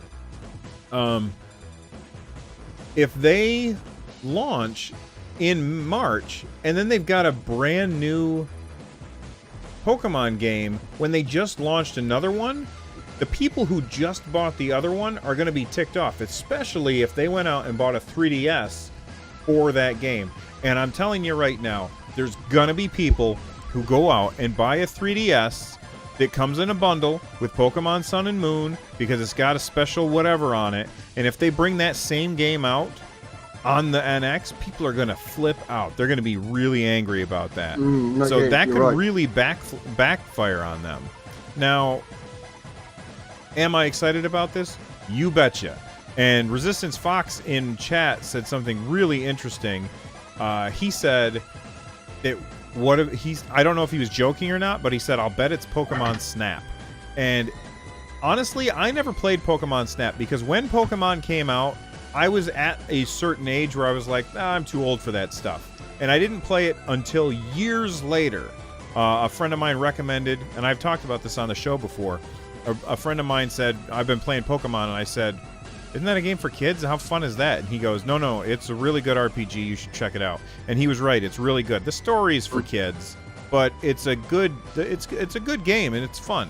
Speaker 1: If they launch in March and then they've got a brand new Pokemon game when they just launched another one, the people who just bought the other one are going to be ticked off, especially if they went out and bought a 3DS for that game. And I'm telling you right now, there's going to be people who go out and buy a 3DS that comes in a bundle with Pokemon Sun and Moon because it's got a special whatever on it. And if they bring that same game out on the NX, people are going to flip out. They're going to be really angry about that. So that could really backfire on them. Now, am I excited about this? You betcha. And Resistance Fox in chat said something really interesting. He said that I don't know if he was joking or not, but he said, I'll bet it's Pokemon Snap. And honestly, I never played Pokemon Snap because when Pokemon came out, I was at a certain age where I was like, I'm too old for that stuff. And I didn't play it until years later. A friend of mine recommended, and I've talked about this on the show before, a friend of mine said, I've been playing Pokemon, and I said, isn't that a game for kids? How fun is that? And he goes, no, it's a really good RPG. You should check it out. And he was right. It's really good. The story is for kids, but it's a good game, and it's fun.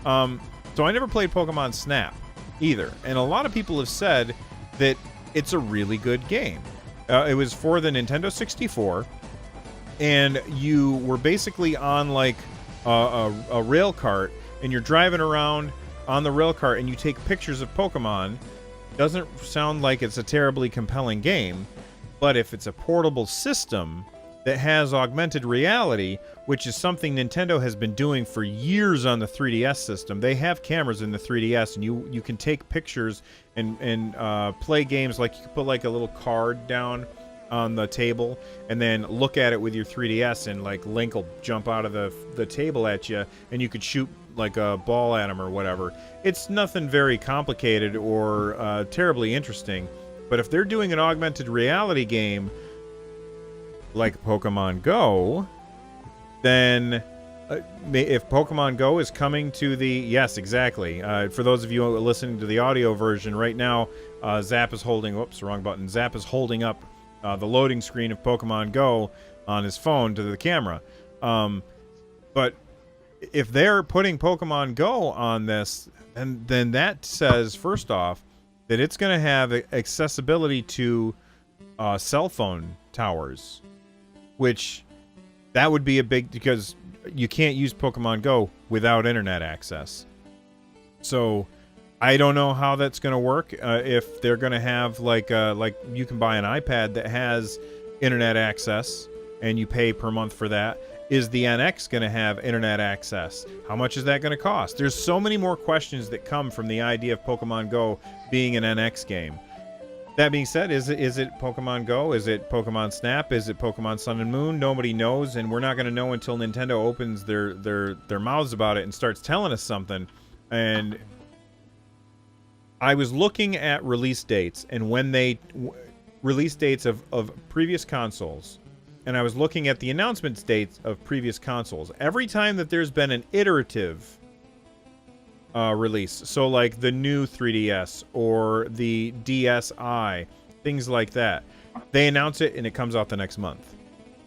Speaker 1: So I never played Pokemon Snap either. And a lot of people have said that it's a really good game. It was for the Nintendo 64, and you were basically on like a rail cart, and you're driving around on the rail cart, and you take pictures of Pokemon. Doesn't sound like it's a terribly compelling game, but if it's a portable system that has augmented reality, which is something Nintendo has been doing for years on the 3DS system, they have cameras in the 3DS, and you can take pictures and play games. Like you can put like a little card down on the table and then look at it with your 3DS, and like Link will jump out of the table at you, and you could shoot like a ball at him or whatever. It's nothing very complicated or terribly interesting, But if they're doing an augmented reality game like Pokemon Go, then if Pokemon Go is coming to the... Yes, exactly. For those of you listening to the audio version right now, Zap is holding... Whoops, wrong button. Zap is holding up the loading screen of Pokemon Go on his phone to the camera. But if they're putting Pokemon Go on this, then that says, first off, that it's going to have accessibility to cell phone towers, which that would be a big... because you can't use Pokemon Go without internet access. So I don't know how that's going to work. If they're going to have like you can buy an iPad that has internet access and you pay per month for that. Is the NX going to have internet access? How much is that going to cost? There's so many more questions that come from the idea of Pokemon Go being an NX game. That being said, is it Pokemon Go? Is it Pokemon Snap? Is it Pokemon Sun and Moon? Nobody knows, and we're not going to know until Nintendo opens their mouths about it and starts telling us something. And I was looking at release dates and when they release dates of previous consoles, and I was looking at the announcement dates of previous consoles. Every time that there's been an iterative release, so like the new 3DS or the DSi, things like that, they announce it and it comes out the next month.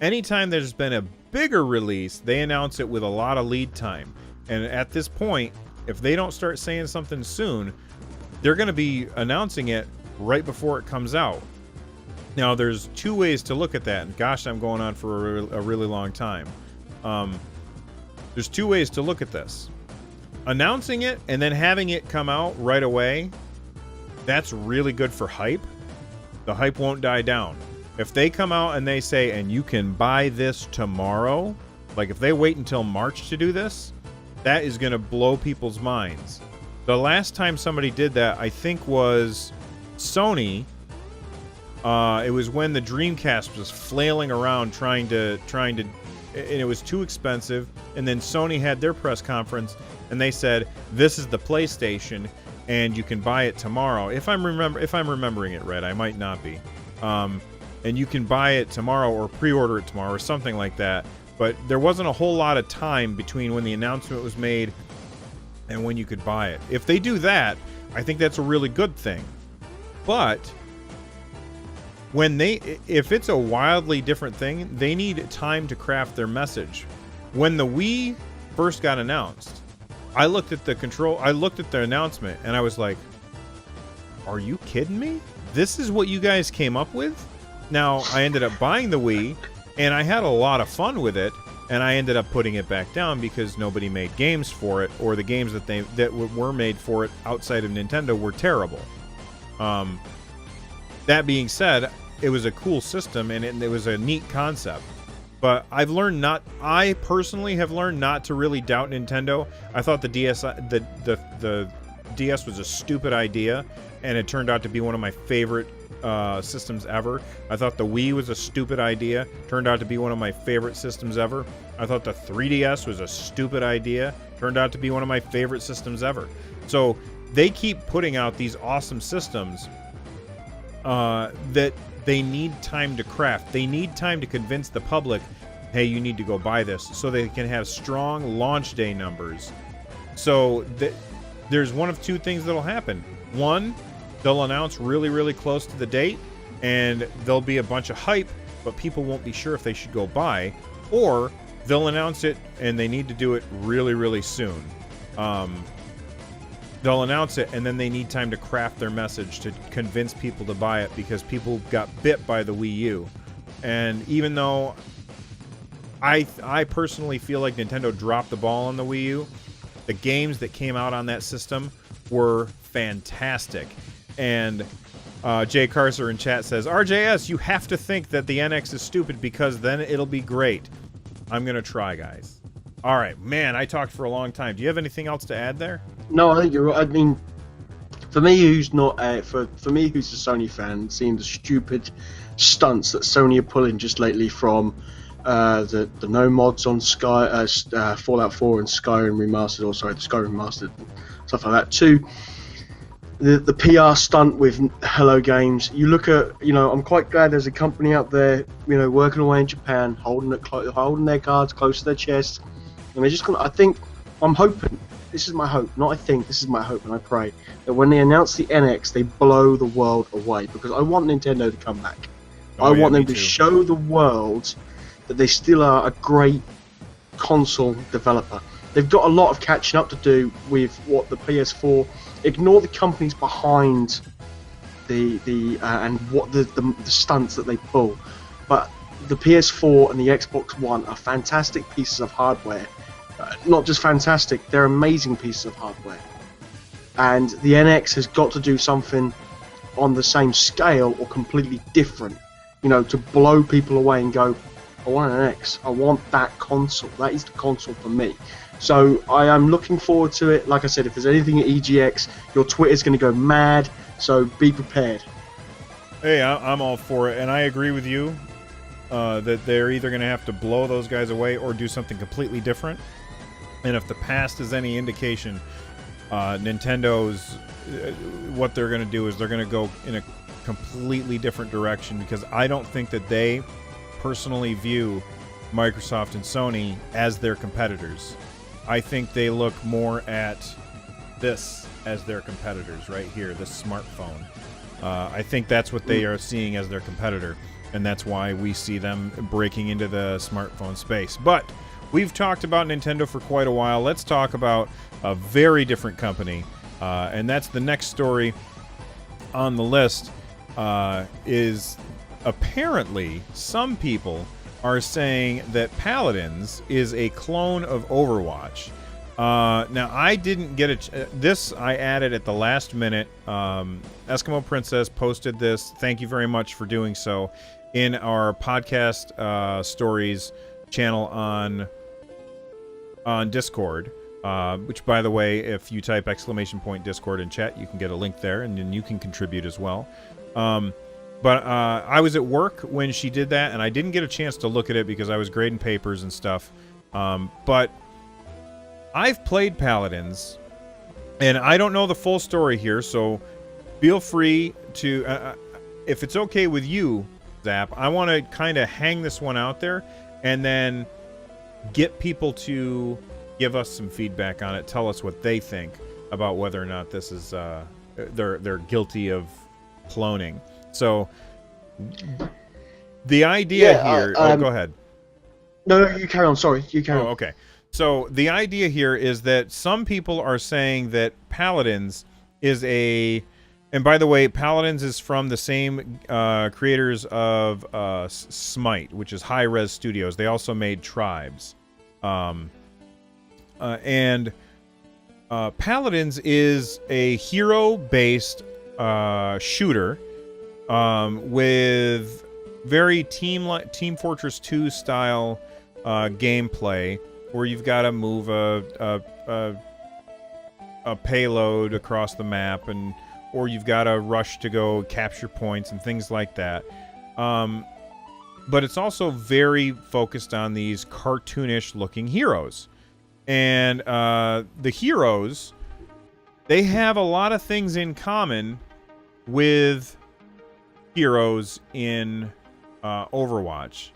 Speaker 1: Anytime there's been a bigger release, they announce it with a lot of lead time. And at this point, if they don't start saying something soon, they're going to be announcing it right before it comes out. Now, there's two ways to look at that, and gosh, I'm going on for a really long time. There's two ways to look at this. Announcing it and then having it come out right away, that's really good for hype. The hype won't die down. If they come out and they say, and you can buy this tomorrow, like if they wait until March to do this, that is going to blow people's minds. The last time somebody did that, I think, was Sony. It was when the Dreamcast was flailing around trying to, and it was too expensive. And then Sony had their press conference, and they said, "This is the PlayStation, and you can buy it tomorrow." If I'm remembering it right, I might not be. And you can buy it tomorrow or pre-order it tomorrow or something like that. But there wasn't a whole lot of time between when the announcement was made and when you could buy it. If they do that, I think that's a really good thing. But if it's a wildly different thing, they need time to craft their message. When the Wii first got announced, I looked at the announcement and I was like, are you kidding me? This is what you guys came up with? Now, I ended up buying the Wii and I had a lot of fun with it, and I ended up putting it back down because nobody made games for it, or the games that were made for it outside of Nintendo were terrible. That being said, it was a cool system and it was a neat concept. But I personally have learned not to really doubt Nintendo. I thought the DS was a stupid idea, and it turned out to be one of my favorite systems ever. I thought the Wii was a stupid idea, turned out to be one of my favorite systems ever. I thought the 3DS was a stupid idea, turned out to be one of my favorite systems ever. So they keep putting out these awesome systems that they need time to craft. They need time to convince the public, hey, you need to go buy this, so they can have strong launch day numbers. So there's one of two things that'll happen. One, they'll announce really, really close to the date, and there'll be a bunch of hype, but people won't be sure if they should go buy. Or they'll announce it, and they need to do it really, really soon. They'll announce it, and then they need time to craft their message to convince people to buy it, because people got bit by the Wii U. And even though I personally feel like Nintendo dropped the ball on the Wii U, the games that came out on that system were fantastic. And Jay Carcer in chat says, RJS, you have to think that the NX is stupid, because then it'll be great. I'm going to try, guys. All right, man, I talked for a long time. Do you have anything else to add there?
Speaker 2: No, I think you're right. I mean, for me, who's not for me, who's a Sony fan, seeing the stupid stunts that Sony are pulling just lately from the no mods on Fallout 4 and Skyrim Remastered, or sorry, the Skyrim Remastered, stuff like that, to the PR stunt with Hello Games. You look at, I'm quite glad there's a company out there, working away in Japan, holding their cards close to their chest, and they're just gonna. I'm hoping. This is my hope, not I think. This is my hope, and I pray that when they announce the NX, they blow the world away, because I want Nintendo to come back. I want them to show the world that they still are a great console developer. They've got a lot of catching up to do with what the PS4. Ignore the companies behind and what the stunts that they pull, but the PS4 and the Xbox One are fantastic pieces of hardware. Not just fantastic, they're amazing pieces of hardware. And the NX has got to do something on the same scale or completely different, to blow people away and go, I want an X, I want that console, that is the console for me. So I am looking forward to it. Like I said, if there's anything at EGX, your Twitter's going to go mad, so be prepared.
Speaker 1: Hey, I'm all for it, and I agree with you that they're either going to have to blow those guys away or do something completely different. And if the past is any indication, Nintendo's what they're going to do is they're going to go in a completely different direction, because I don't think that they personally view Microsoft and Sony as their competitors. I think they look more at this as their competitors right here, this smartphone. I think that's what they are seeing as their competitor, and that's why we see them breaking into the smartphone space. But we've talked about Nintendo for quite a while. Let's talk about a very different company, and that's the next story on the list. Is apparently some people are saying that Paladins is a clone of Overwatch. Now, I didn't get this I added at the last minute. Eskimo Princess posted this. Thank you very much for doing so in our podcast stories channel on Discord. Which, by the way, if you type !Discord in chat, you can get a link there, and then you can contribute as well. But I was at work when she did that, and I didn't get a chance to look at it because I was grading papers and stuff. But I've played Paladins, and I don't know the full story here, so feel free to, if it's okay with you, Zap, I want to kind of hang this one out there and then get people to give us some feedback on it, tell us what they think about whether or not this is, they're guilty of cloning. So, the idea here... go ahead.
Speaker 2: No, you carry on. Sorry, you carry on.
Speaker 1: Okay. So, the idea here is that some people are saying that Paladins is a... And by the way, Paladins is from the same creators of Smite, which is Hi-Rez Studios. They also made Tribes. And Paladins is a hero-based shooter with very Team Fortress 2 style gameplay, where you've got to move a payload across the map, or you've got to rush to go capture points and things like that. But it's also very focused on these cartoonish looking heroes. And the heroes, they have a lot of things in common with heroes in Overwatch.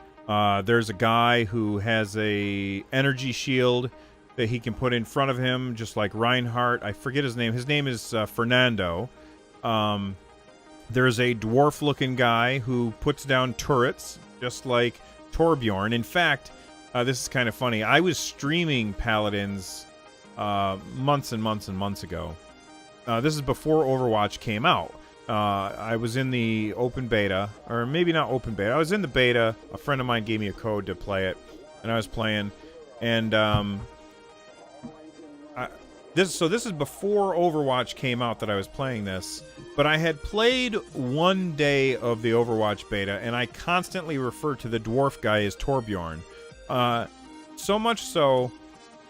Speaker 1: There's a guy who has a energy shield that he can put in front of him, just like Reinhardt. I forget his name. His name is Fernando. There's a dwarf-looking guy who puts down turrets, just like Torbjorn. In fact, this is kind of funny. I was streaming Paladins months and months and months ago. This is before Overwatch came out. I was in the open beta, or maybe not open beta. I was in the beta. A friend of mine gave me a code to play it, and I was playing. And this is before Overwatch came out that I was playing this. But I had played one day of the Overwatch beta, and I constantly refer to the dwarf guy as Torbjorn. So much so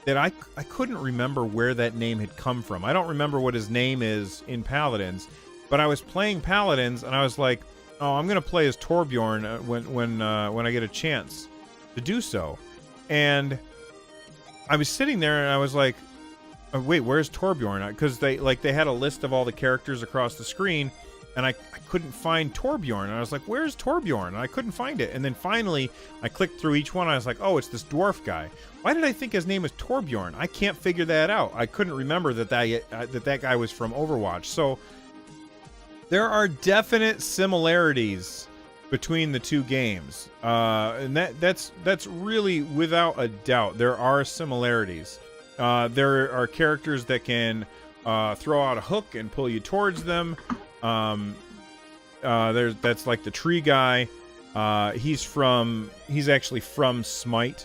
Speaker 1: that I couldn't remember where that name had come from. I don't remember what his name is in Paladins, but I was playing Paladins, and I was like, oh, I'm going to play as Torbjorn when I get a chance to do so. And I was sitting there, and I was like, Wait, where's Torbjorn? Because they had a list of all the characters across the screen, and I couldn't find Torbjorn. And I was like, where's Torbjorn? And I couldn't find it. And then finally, I clicked through each one. And I was like, oh, it's this dwarf guy. Why did I think his name was Torbjorn? I can't figure that out. I couldn't remember that guy was from Overwatch. So there are definite similarities between the two games, and that's really without a doubt. There are similarities. There are characters that can throw out a hook and pull you towards them. That's like the tree guy. He's actually from Smite.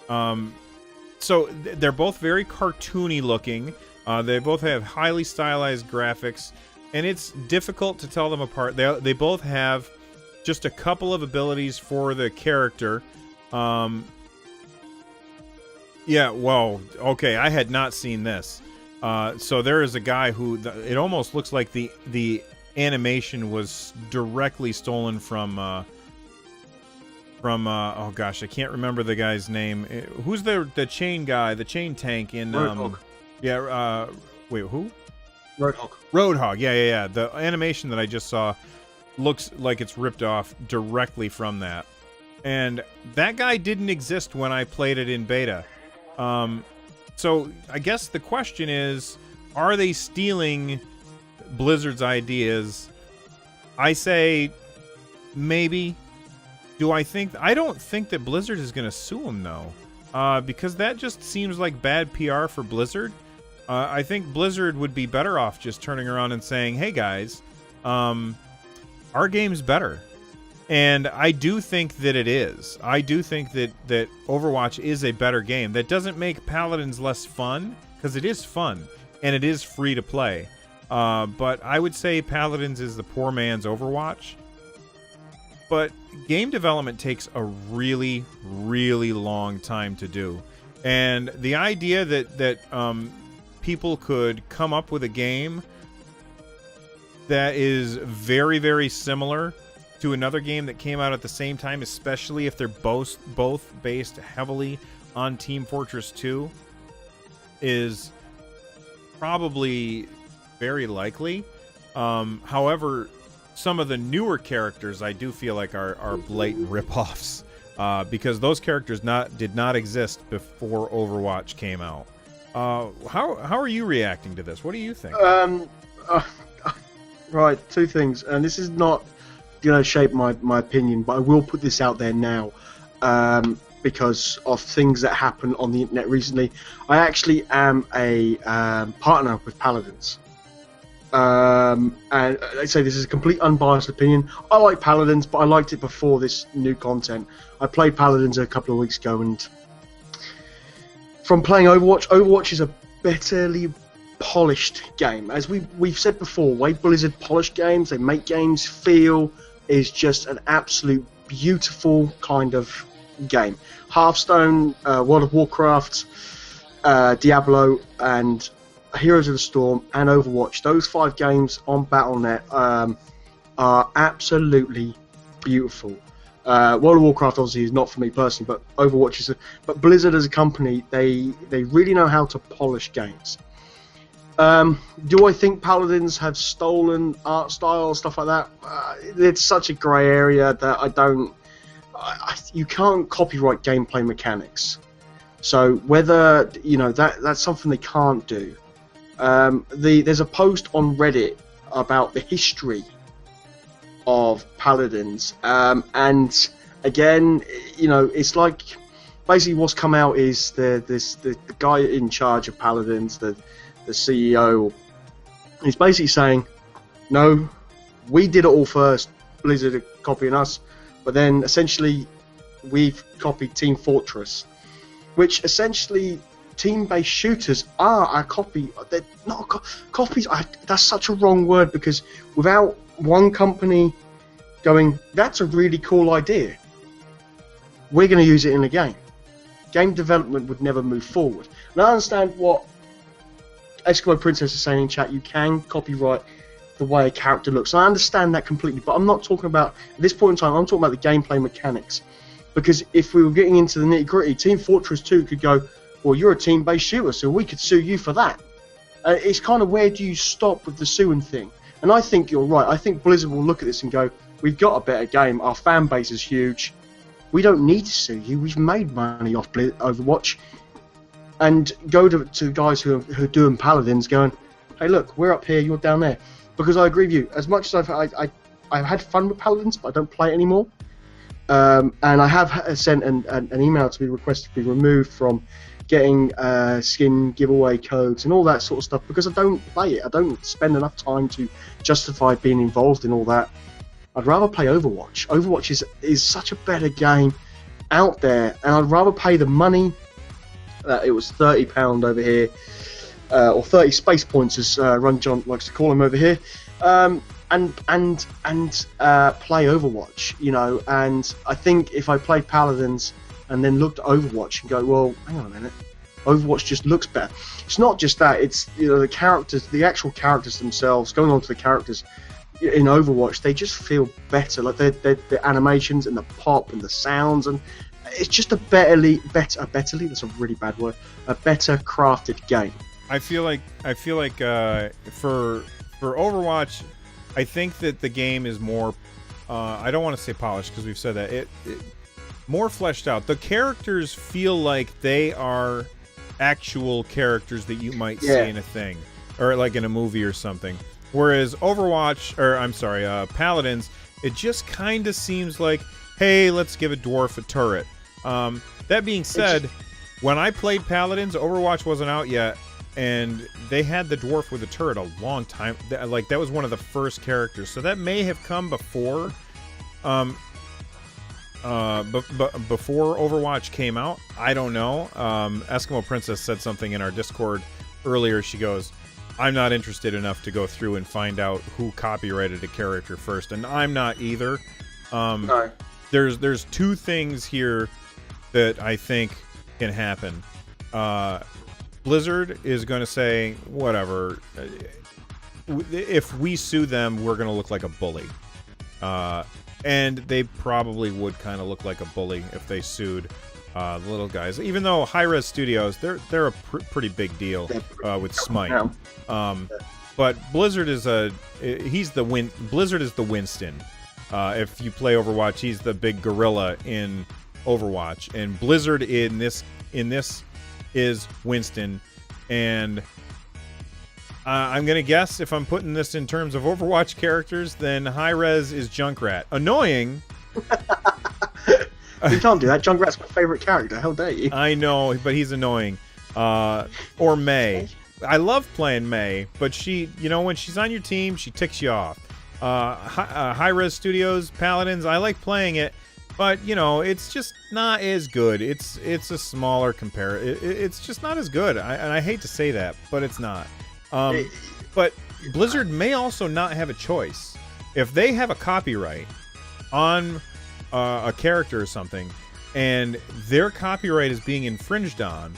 Speaker 1: So they're both very cartoony looking. They both have highly stylized graphics, and it's difficult to tell them apart. They both have just a couple of abilities for the character. Yeah, whoa, okay, I had not seen this. So there is a guy who, it almost looks like the animation was directly stolen from oh gosh, I can't remember the guy's name. Who's the chain guy, the chain tank in
Speaker 2: Roadhog.
Speaker 1: Wait, who?
Speaker 2: Roadhog.
Speaker 1: Roadhog, yeah. The animation that I just saw looks like it's ripped off directly from that. And that guy didn't exist when I played it in beta. So I guess the question is, are they stealing Blizzard's ideas? I say maybe. I don't think that Blizzard is going to sue them, though, because that just seems like bad PR for Blizzard. I think Blizzard would be better off just turning around and saying, hey guys, our game's better. And I do think that it is. I do think that Overwatch is a better game. That doesn't make Paladins less fun, because it is fun, and it is free to play. But I would say Paladins is the poor man's Overwatch. But game development takes a really, really long time to do. And the idea that people could come up with a game that is very, very similar to another game that came out at the same time, especially if they're both based heavily on Team Fortress 2, is probably very likely. However, some of the newer characters I do feel like are blatant ripoffs, because those characters did not exist before Overwatch came out. How are you reacting to this? What do you think?
Speaker 2: Right, two things, and this is not going to shape my opinion, but I will put this out there now, because of things that happened on the internet recently. I actually am a partner with Paladins. And I say this is a complete unbiased opinion. I like Paladins, but I liked it before this new content. I played Paladins a couple of weeks ago, and from playing Overwatch is a betterly polished game. As we've said before, way Blizzard polish games, they make games feel, is just an absolute beautiful kind of game. Hearthstone, World of Warcraft, Diablo, and Heroes of the Storm, and Overwatch, those 5 games on Battle.net are absolutely beautiful. World of Warcraft obviously is not for me personally, but Overwatch is. But Blizzard as a company, they really know how to polish games. Do I think Paladins have stolen art style, stuff like that? It's such a grey area that I don't. You can't copyright gameplay mechanics. So whether that's something they can't do. There's a post on Reddit about the history of Paladins, and again, it's like basically what's come out is the guy in charge of Paladins, the CEO, he's basically saying, no, we did it all first, Blizzard are copying us, but then essentially we've copied Team Fortress, which essentially team-based shooters are a copy. They're not copies. That's such a wrong word, because without one company going, that's a really cool idea, we're going to use it in a game, game development would never move forward. And I understand what Eskimo Princess is saying in chat. You can copyright the way a character looks. I understand that completely, but I'm not talking about, at this point in time, I'm talking about the gameplay mechanics. Because if we were getting into the nitty-gritty, Team Fortress 2 could go, well, you're a team-based shooter, so we could sue you for that. It's kind of where do you stop with the suing thing? And I think you're right. I think Blizzard will look at this and go, we've got a better game. Our fan base is huge. We don't need to sue you. We've made money off Overwatch. And go to the guys who are doing Paladins going, hey, look, we're up here, you're down there. Because I agree with you. As much as I've had fun with Paladins, but I don't play it anymore. And I have sent an email to be requested to be removed from getting skin giveaway codes and all that sort of stuff because I don't play it. I don't spend enough time to justify being involved in all that. I'd rather play Overwatch. Overwatch is such a better game out there, and I'd rather pay the money. It was £30 over here, or 30 space points as Run John likes to call them over here, and play Overwatch. You know, and I think if I played Paladins and then looked at Overwatch and go, well, hang on a minute, Overwatch just looks better. It's not just that; it's, you know, the characters, the actual characters themselves. Going on to the characters in Overwatch, they just feel better. Like the animations and the pop and the sounds, and it's just a betterly. That's a really bad word. A better crafted game.
Speaker 1: I feel like for Overwatch, I think that the game is more. I don't want to say polished because we've said that it more fleshed out. The characters feel like they are actual characters that you might see in a thing or like in a movie or something. Whereas Paladins, it just kind of seems like, hey, let's give a dwarf a turret. That being said, when I played Paladins, Overwatch wasn't out yet, and they had the dwarf with a turret a long time. Like, that was one of the first characters, so that may have come before, before Overwatch came out. I don't know. Eskimo Princess said something in our Discord earlier. She goes, I'm not interested enough to go through and find out who copyrighted a character first, and I'm not either.
Speaker 2: No.
Speaker 1: There's two things here that I think can happen. Blizzard is going to say, whatever, if we sue them, we're going to look like a bully. And they probably would kind of look like a bully if they sued the little guys. Even though Hi-Rez Studios, they're a pretty big deal with Smite. But Blizzard is Blizzard is the Winston. If you play Overwatch, he's the big gorilla in Overwatch, and Blizzard in this is Winston. And I'm gonna guess, if I'm putting this in terms of Overwatch characters, then Hi-Rez is Junkrat. Annoying.
Speaker 2: You can't do that. Junkrat's my favorite character. How dare you?
Speaker 1: I know, but he's annoying. Or Mei. I love playing Mei, but she, you know, when she's on your team, she ticks you off. Hi-Rez Studios, Paladins, I like playing it, but, you know, it's just not as good. It's a smaller it's just not as good. And I hate to say that, but it's not. But Blizzard may also not have a choice. If they have a copyright on a character or something, and their copyright is being infringed on,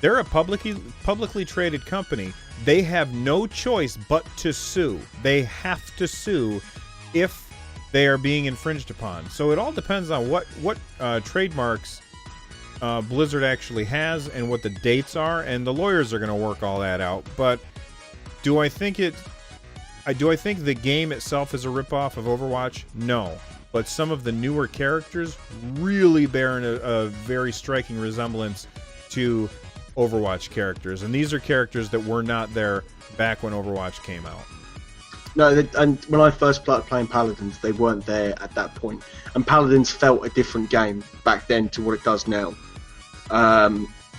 Speaker 1: they're a publicly traded company. They have no choice but to sue. They have to sue if they are being infringed upon. So it all depends on what trademarks Blizzard actually has and what the dates are, and the lawyers are going to work all that out. But do I think the game itself is a ripoff of Overwatch? No. But some of the newer characters really bear a very striking resemblance to Overwatch characters, and these are characters that were not there back when Overwatch came out.
Speaker 2: No, and when I first started playing Paladins, they weren't there at that point, and Paladins felt a different game back then to what it does now.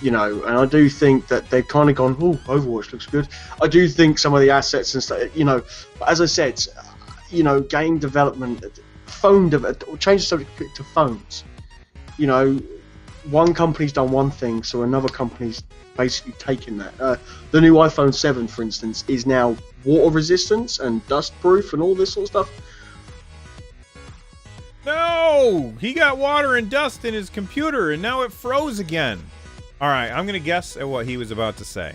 Speaker 2: You know, and I do think that they've kind of gone, oh, Overwatch looks good. I do think some of the assets and stuff, you know, but as I said, you know, game development, change the subject to phones. You know, one company's done one thing, so another company's basically taken that. The new iPhone 7, for instance, is now water resistance and dust proof and all this sort of stuff.
Speaker 1: No! He got water and dust in his computer, and now it froze again. All right, I'm going to guess at what he was about to say.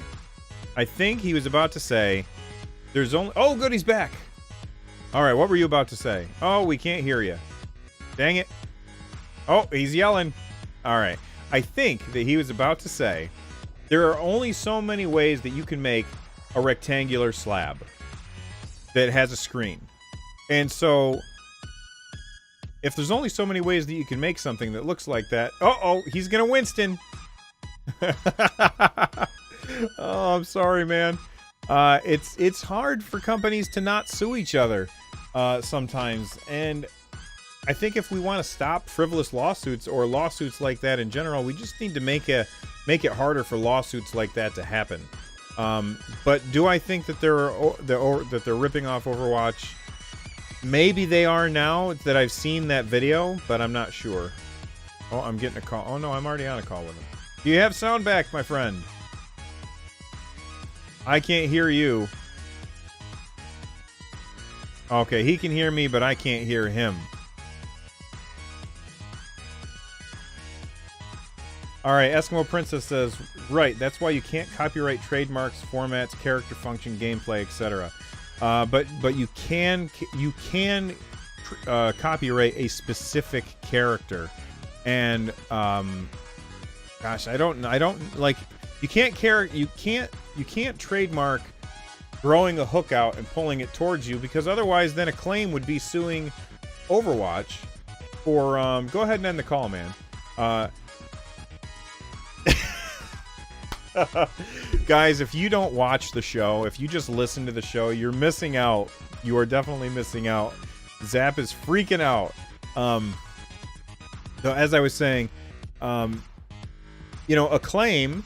Speaker 1: I think he was about to say, there's only... Oh, good, he's back. All right, what were you about to say? Oh, we can't hear you. Dang it. Oh, he's yelling. All right. I think that he was about to say, there are only so many ways that you can make a rectangular slab that has a screen. And so if there's only so many ways that you can make something that looks like that, he's gonna Winston. Oh, I'm sorry, man. It's hard for companies to not sue each other sometimes, and I think if we want to stop frivolous lawsuits or lawsuits like that in general, we just need to make it harder for lawsuits like that to happen. But do I think that they're ripping off Overwatch? Maybe they are now that I've seen that video, but I'm not sure. Oh, I'm getting a call. Oh no, I'm already on a call with him. Do you have sound back, my friend? I can't hear you. Okay, he can hear me, but I can't hear him. Alright, Eskimo Princess says, right, that's why you can't copyright trademarks, formats, character function, gameplay, etc. But you can copyright a specific character. And gosh, I don't like, you can't trademark throwing a hook out and pulling it towards you, because otherwise then Acclaim would be suing Overwatch for go ahead and end the call, man. Guys, if you don't watch the show, if you just listen to the show, you're missing out. You are definitely missing out. Zap is freaking out. So as I was saying, Acclaim,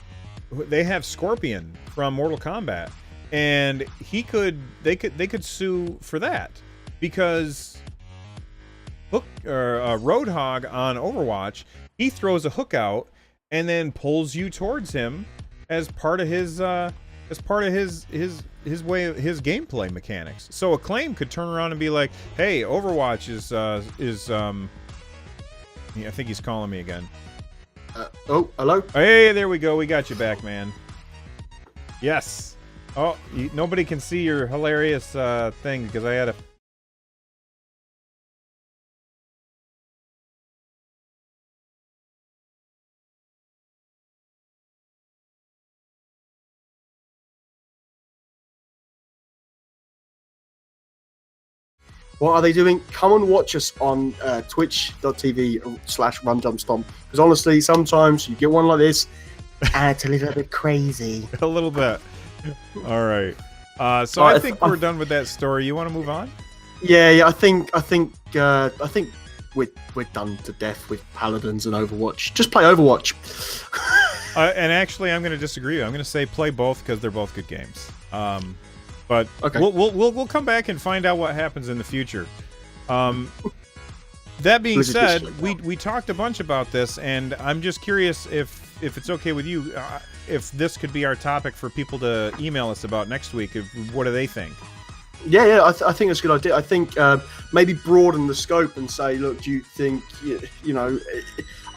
Speaker 1: they have Scorpion from Mortal Kombat, and they could sue for that, because Roadhog on Overwatch, he throws a hook out and then pulls you towards him as part of his way of his gameplay mechanics. So Acclaim could turn around and be like, "Hey, Overwatch is I think he's calling me again."
Speaker 2: Oh, hello.
Speaker 1: Hey, there we go. We got you back, man. Yes. Oh, nobody can see your hilarious thing because I had a.
Speaker 2: What are they doing? Come and watch us on twitch.tv/runjumpstomp. Because honestly, sometimes you get one like this, and it's a little bit crazy.
Speaker 1: A little bit. All right. So I think we're done with that story. You want to move on?
Speaker 2: Yeah. I think we're done to death with Paladins and Overwatch. Just play Overwatch.
Speaker 1: And actually, I'm going to disagree. I'm going to say play both because they're both good games. But okay. We'll come back and find out what happens in the future. That being said, we talked a bunch about this, and I'm just curious if it's okay with you, if this could be our topic for people to email us about next week. What do they think?
Speaker 2: Yeah, I think that's a good idea. I think maybe broaden the scope and say, look, do you think,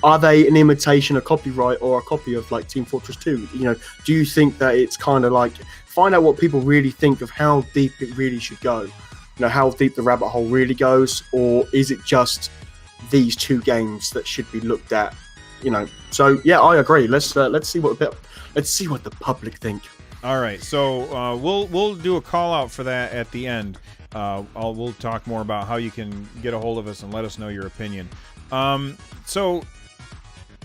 Speaker 2: are they an imitation, a copyright, or a copy of like Team Fortress 2? Do you think that it's kind of like, find out what people really think of how deep it really should go, how deep the rabbit hole really goes, or is it just these two games that should be looked at? So yeah, I agree. Let's see what the public think.
Speaker 1: All right, so we'll do a call out for that at the end. We'll talk more about how you can get a hold of us and let us know your opinion. So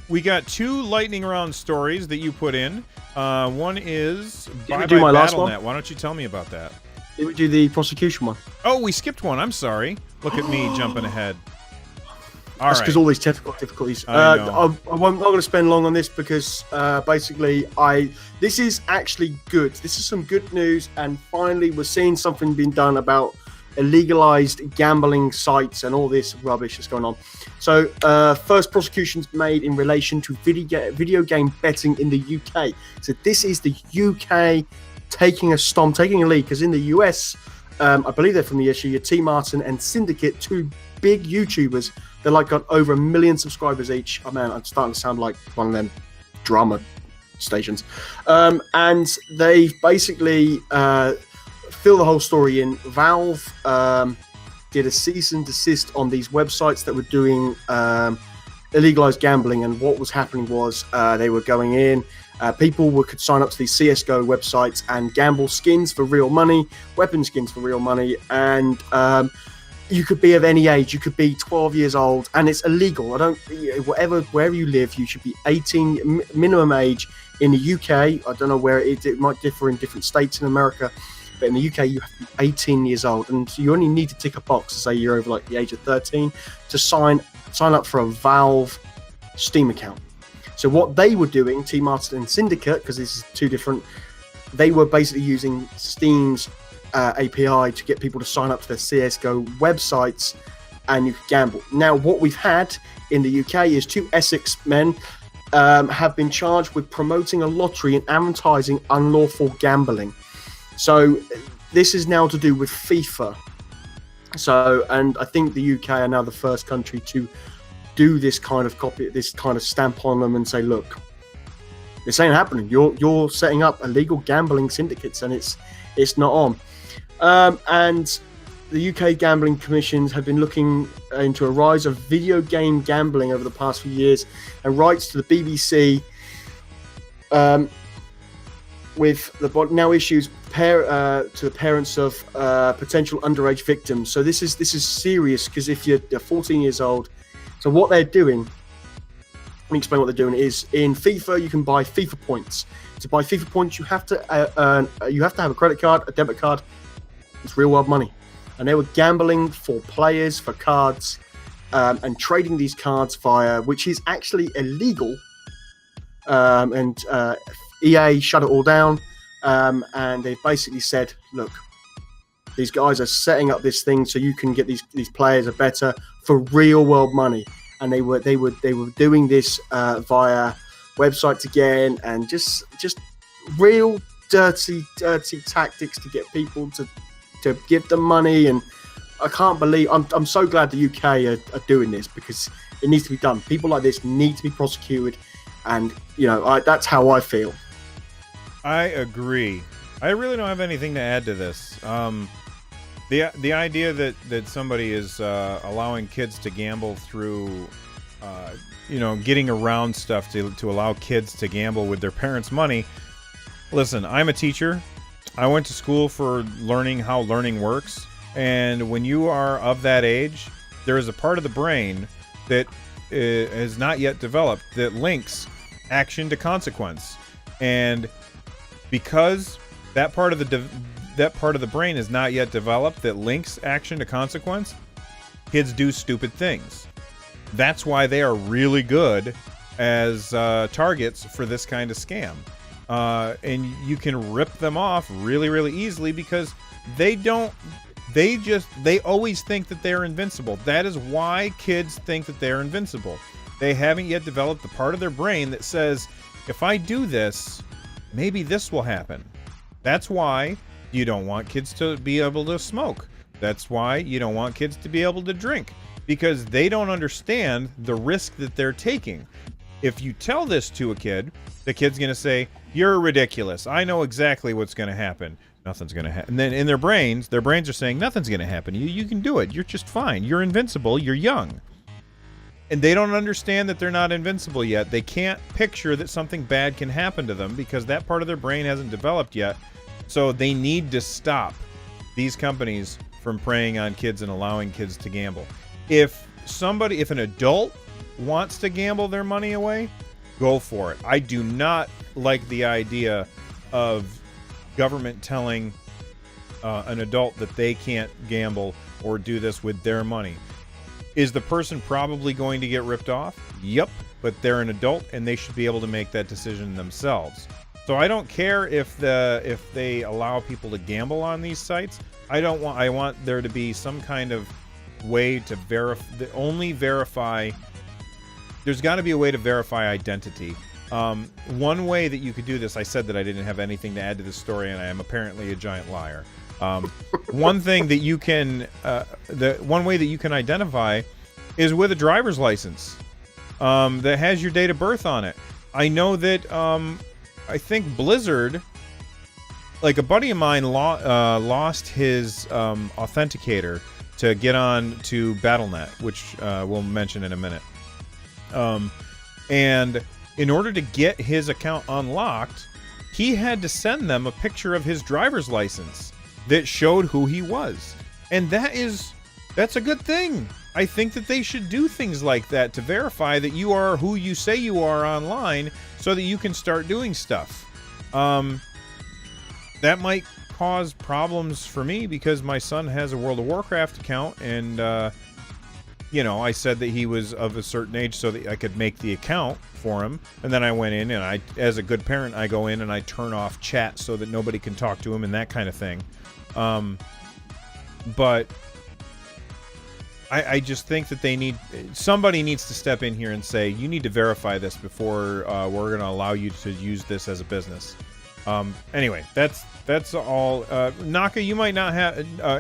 Speaker 1: we got 2 lightning round stories that you put in. One is Bye Bye Battle.net. Why don't you tell me about that?
Speaker 2: Did we do the prosecution one?
Speaker 1: Oh, we skipped one. I'm sorry. Look at me jumping ahead.
Speaker 2: That's because all these difficulties. I'm not going to spend long on this because basically this is actually good. This is some good news, and finally we're seeing something being done about illegalized gambling sites and all this rubbish that's going on. So first prosecutions made in relation to video game betting in the UK. So this is the UK taking a lead, because in the US, I believe they're from the issue, T Martin and Syndicate, 2 big YouTubers. They're got over 1 million subscribers each. Oh man, I'm starting to sound like one of them drama stations. And they basically fill the whole story in. Valve did a cease and desist on these websites that were doing illegalized gambling, and what was happening was they were going in People could sign up to these CSGO websites and gamble skins for real money, weapon skins for real money, and you could be of any age. You could be 12 years old, and it's illegal. Wherever you live, you should be 18 minimum age. In the UK, I don't know where it might differ in different states in America, but in the UK, you have to be 18 years old, and so you only need to tick a box to say you're over like the age of 13 to sign up for a Valve Steam account. So what they were doing, Team Martin and Syndicate, because this is two different, they were basically using Steam's API to get people to sign up to their CSGO websites, and you could gamble. Now, what we've had in the UK is two Essex men have been charged with promoting a lottery and advertising unlawful gambling. So this is now to do with FIFA. So, and I think the UK are now the first country to do this kind of stamp on them and say, look, this ain't happening. You're setting up illegal gambling syndicates, and it's not on. And the UK gambling commissions have been looking into a rise of video game gambling over the past few years, and writes to the BBC with the now issues to the parents of potential underage victims. So this is serious, because if you're 14 years old, so what they're doing, let me explain what they're doing. Is in FIFA you can buy FIFA points. To buy FIFA points, you have to have a credit card, a debit card. It's real world money. And they were gambling for players, for cards, and trading these cards which is actually illegal. And EA shut it all down, and they basically said, look, these guys are setting up this thing so you can get these players are better for real world money. And they were doing this via websites again, and just real dirty tactics to get people to give them money. And I can't believe, I'm so glad the UK are doing this, because it needs to be done. People like this need to be prosecuted, and that's how I feel.
Speaker 1: I agree. I really don't have anything to add to this. The idea that somebody is allowing kids to gamble through getting around stuff to allow kids to gamble with their parents' money. Listen, I'm a teacher. I went to school for learning how learning works, and when you are of that age, there is a part of the brain that is not yet developed that links action to consequence. And because that part of the brain is not yet developed that links action to consequence, kids do stupid things. That's why they are really good as targets for this kind of scam. And you can rip them off really, really easily, because they always think that they're invincible. That is why kids think that they're invincible. They haven't yet developed the part of their brain that says, if I do this, maybe this will happen. That's why you don't want kids to be able to smoke. That's why you don't want kids to be able to drink, because they don't understand the risk that they're taking. If you tell this to a kid, the kid's going to say, you're ridiculous. I know exactly what's going to happen. Nothing's going to happen. And then in their brains are saying, nothing's going to happen. You can do it. You're just fine. You're invincible. You're young. And they don't understand that they're not invincible yet. They can't picture that something bad can happen to them, because that part of their brain hasn't developed yet. So they need to stop these companies from preying on kids and allowing kids to gamble. If an adult wants to gamble their money away, go for it. I do not like the idea of government telling an adult that they can't gamble or do this with their money. Is the person probably going to get ripped off? Yep, but they're an adult and they should be able to make that decision themselves. So I don't care if they allow people to gamble on these sites. I want there to be some kind of way to verify. There's got to be a way to verify identity. One way that you could do this, I said that I didn't have anything to add to this story, and I am apparently a giant liar. One thing that you can, one way that you can identify is with a driver's license that has your date of birth on it. I know that I think Blizzard, like a buddy of mine, lost his authenticator to get on to Battle.net, which we'll mention in a minute. And in order to get his account unlocked, he had to send them a picture of his driver's license that showed who he was. And that's a good thing. I think that they should do things like that to verify that you are who you say you are online so that you can start doing stuff. That might cause problems for me because my son has a World of Warcraft account, and I said that he was of a certain age so that I could make the account for him. And then I went in and as a good parent, I go in and I turn off chat so that nobody can talk to him and that kind of thing. But I just think that somebody needs to step in here and say, you need to verify this before we're going to allow you to use this as a business. Anyway, that's all. Naka, you might not have.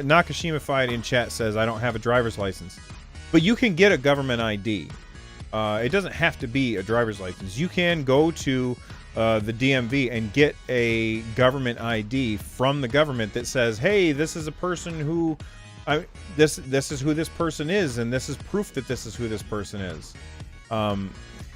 Speaker 1: Nakashima in chat says, I don't have a driver's license. But you can get a government ID. It doesn't have to be a driver's license. You can go to the DMV and get a government ID from the government that says, hey, this is a person who... this is who this person is, and this is proof that this is who this person is.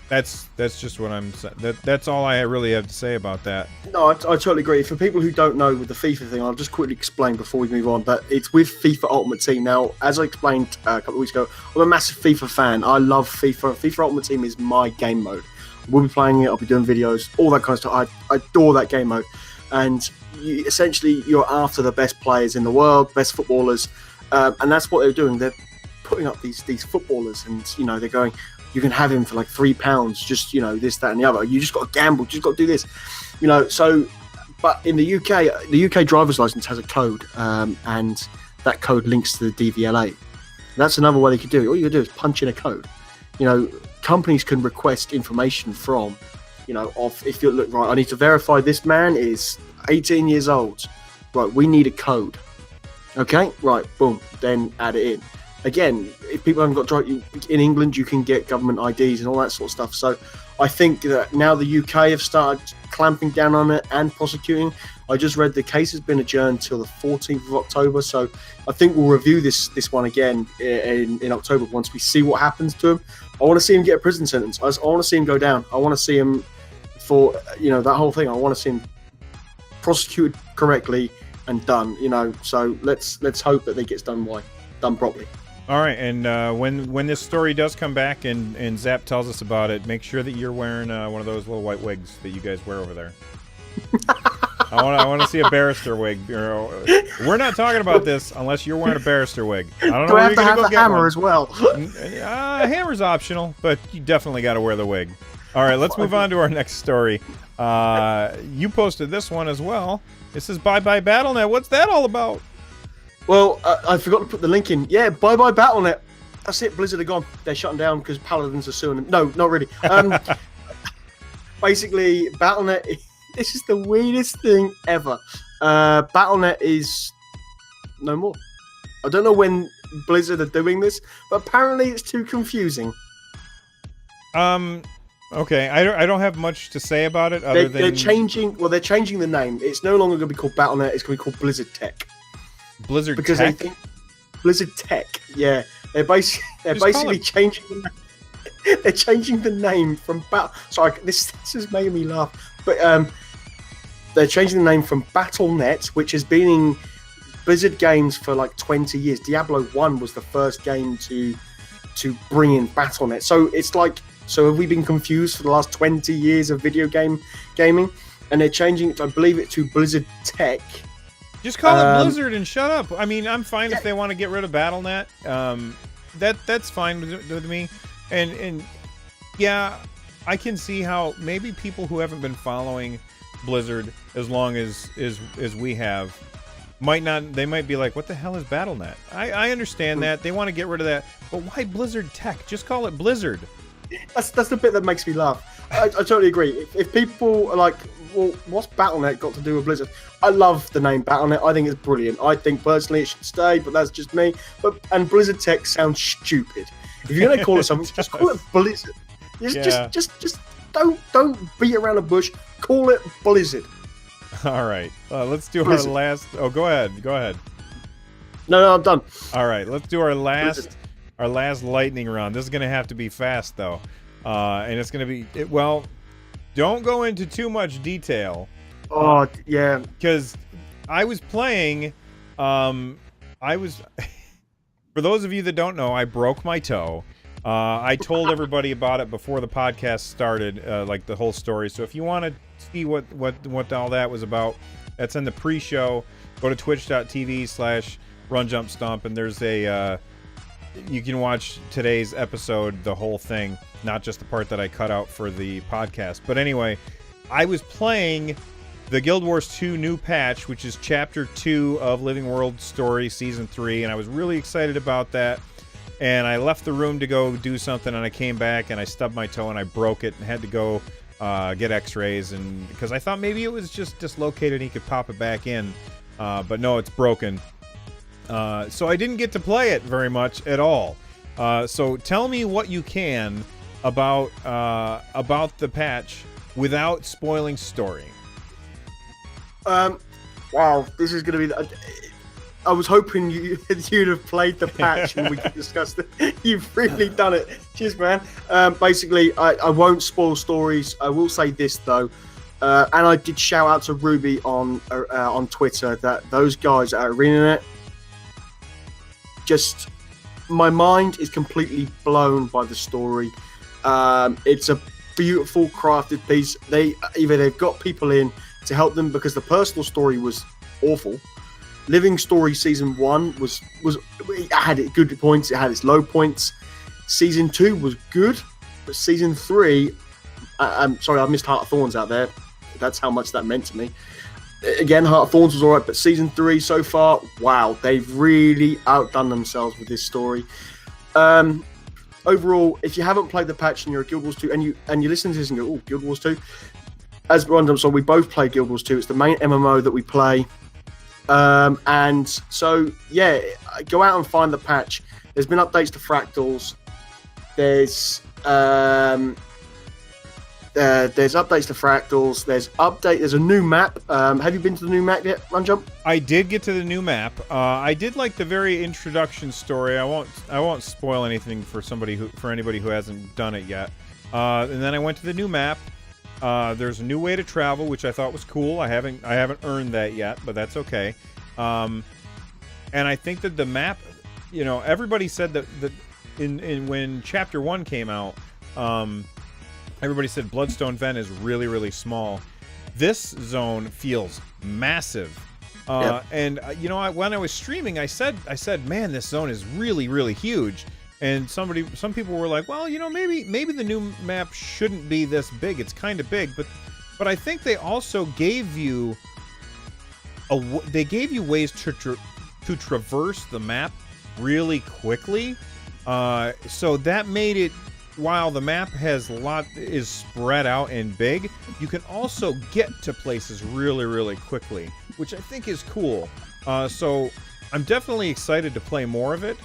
Speaker 1: That's just what I'm saying. That's all I really have to say about that.
Speaker 2: No, I totally agree. For people who don't know with the FIFA thing, I'll just quickly explain before we move on that it's with FIFA Ultimate Team. Now, as I explained a couple of weeks ago, I'm a massive FIFA fan. I love FIFA. FIFA Ultimate Team is my game mode. We'll be playing it. I'll be doing videos, all that kind of stuff. I adore that game mode. And essentially, you're after the best players in the world, best footballers. And that's what they're doing. They're putting up these footballers, and they're going, you can have him for like £3, just this, that, and the other. You just got to gamble, you just got to do this, So, but in the UK driver's license has a code, and that code links to the DVLA. That's another way they could do it. All you can do is punch in a code. Companies can request information from, of if you look right. I need to verify this man is 18 years old. Right, we need a code. Okay, right, boom, then add it in. Again, if people haven't got in England, you can get government IDs and all that sort of stuff. So I think that now the UK have started clamping down on it and prosecuting. I just read the case has been adjourned till the 14th of October. So I think we'll review this one again in October once we see what happens to him. I want to see him get a prison sentence. I want to see him go down. I want to see him for, that whole thing. I want to see him prosecuted correctly and done, so let's hope that it gets done properly.
Speaker 1: All right, and when this story does come back and Zap tells us about it, make sure that you're wearing one of those little white wigs that you guys wear over there. I want to see a barrister wig. We're not talking about this unless you're wearing a barrister wig. I don't know.
Speaker 2: Do I have to have a hammer as well?
Speaker 1: Hammer's optional, but you definitely got to wear the wig. All right, let's move on to our next story. You posted this one as well. This is Bye Bye Battle.net. What's that all about?
Speaker 2: Well, I forgot to put the link in. Yeah, Bye Bye Battle.net. That's it. Blizzard are gone. They're shutting down because Paladins are suing them. No, not really. Basically, Battle.net. This is the weirdest thing ever. Battle.net is no more. I don't know when Blizzard are doing this, but apparently it's too confusing.
Speaker 1: Okay, I don't have much to say about it other than...
Speaker 2: They're changing the name. It's no longer going to be called Battle.net, it's going to be called Blizzard Tech.
Speaker 1: Blizzard
Speaker 2: because
Speaker 1: Tech?
Speaker 2: They think Blizzard Tech, yeah. They're basically changing they're changing the name from Sorry, this is making me laugh. But they're changing the name from Battle.net, which has been in Blizzard games for like 20 years. Diablo 1 was the first game to bring in Battle.net. So it's like... So have we been confused for the last 20 years of video gaming? And they're changing it, I believe, it to Blizzard Tech.
Speaker 1: Just call it Blizzard and shut up. I mean, I'm fine if they want to get rid of Battle.net. That's fine with me. And yeah, I can see how maybe people who haven't been following Blizzard as long as we have might not. They might be like, "What the hell is Battle.net?" I understand that they want to get rid of that, but why Blizzard Tech? Just call it Blizzard.
Speaker 2: That's the bit that makes me laugh. I totally agree. If people are like, well, what's Battle.net got to do with Blizzard? I love the name Battle.net. I think it's brilliant. I think personally it should stay, but that's just me. And Blizzard Tech sounds stupid. If you're gonna call it something, just call it Blizzard. Just don't beat around the bush. Call it Blizzard.
Speaker 1: All right. Let's do Blizzard. Our last. Oh, go ahead.
Speaker 2: No, I'm done.
Speaker 1: All right. Let's do our last.
Speaker 2: Blizzard.
Speaker 1: Our last lightning round. This is going to have to be fast, though. And it's going to be... don't go into too much detail.
Speaker 2: Oh, yeah.
Speaker 1: Because I was playing, for those of you that don't know, I broke my toe. I told everybody about it before the podcast started, like the whole story. So if you want to see what all that was about, that's in the pre-show. Go to twitch.tv/runjumpstomp, and there's you can watch today's episode, the whole thing, not just the part that I cut out for the podcast. But anyway, I was playing the Guild Wars 2 new patch, which is Chapter 2 of Living World Story Season 3, and I was really excited about that. And I left the room to go do something, and I came back, and I stubbed my toe, and I broke it, and had to go get x-rays, and because I thought maybe it was just dislocated and he could pop it back in. But no, it's broken. So I didn't get to play it very much at all. So tell me what you can about the patch without spoiling story.
Speaker 2: Wow, this is going to be... I was hoping you'd have played the patch and we could discuss it. You've really done it. Cheers, man. Basically, I won't spoil stories. I will say this, though. And I did shout out to Ruby on Twitter that those guys at ArenaNet, just... my mind is completely blown by the story. It's a beautiful crafted piece. They've got people in to help them because the personal story was awful. Living Story Season 1 was it had its good points, it had its low points. Season 2 was good, but Season 3, I'm sorry, I missed Heart of Thorns out there. That's how much that meant to me. Again, Heart of Thorns was alright, but Season 3 so far, wow, they've really outdone themselves with this story. Overall, if you haven't played the patch and you're a Guild Wars 2 and you listen to this and go, oh, Guild Wars 2, as Rundum, so we both play Guild Wars 2. It's the main MMO that we play. And so, yeah, go out and find the patch. There's been updates to Fractals. There's updates to Fractals. There's a new map. Have you been to the new map yet, Runjump?
Speaker 1: I did get to the new map. I did like the very introduction story. I won't spoil anything for anybody who hasn't done it yet. And then I went to the new map. There's a new way to travel, which I thought was cool. I haven't earned that yet, but that's okay. And I think that the map, everybody said that in when Chapter 1 came out, everybody said Bloodstone Ven is really, really small. This zone feels massive.
Speaker 2: Yep.
Speaker 1: And when I was streaming, I said, man, this zone is really, really huge. And some people were like, well, maybe the new map shouldn't be this big. It's kind of big, but I think they also gave you ways to traverse the map really quickly. So that made it, while the map is spread out and big, you can also get to places really, really quickly, which I think is cool. So I'm definitely excited to play more of it.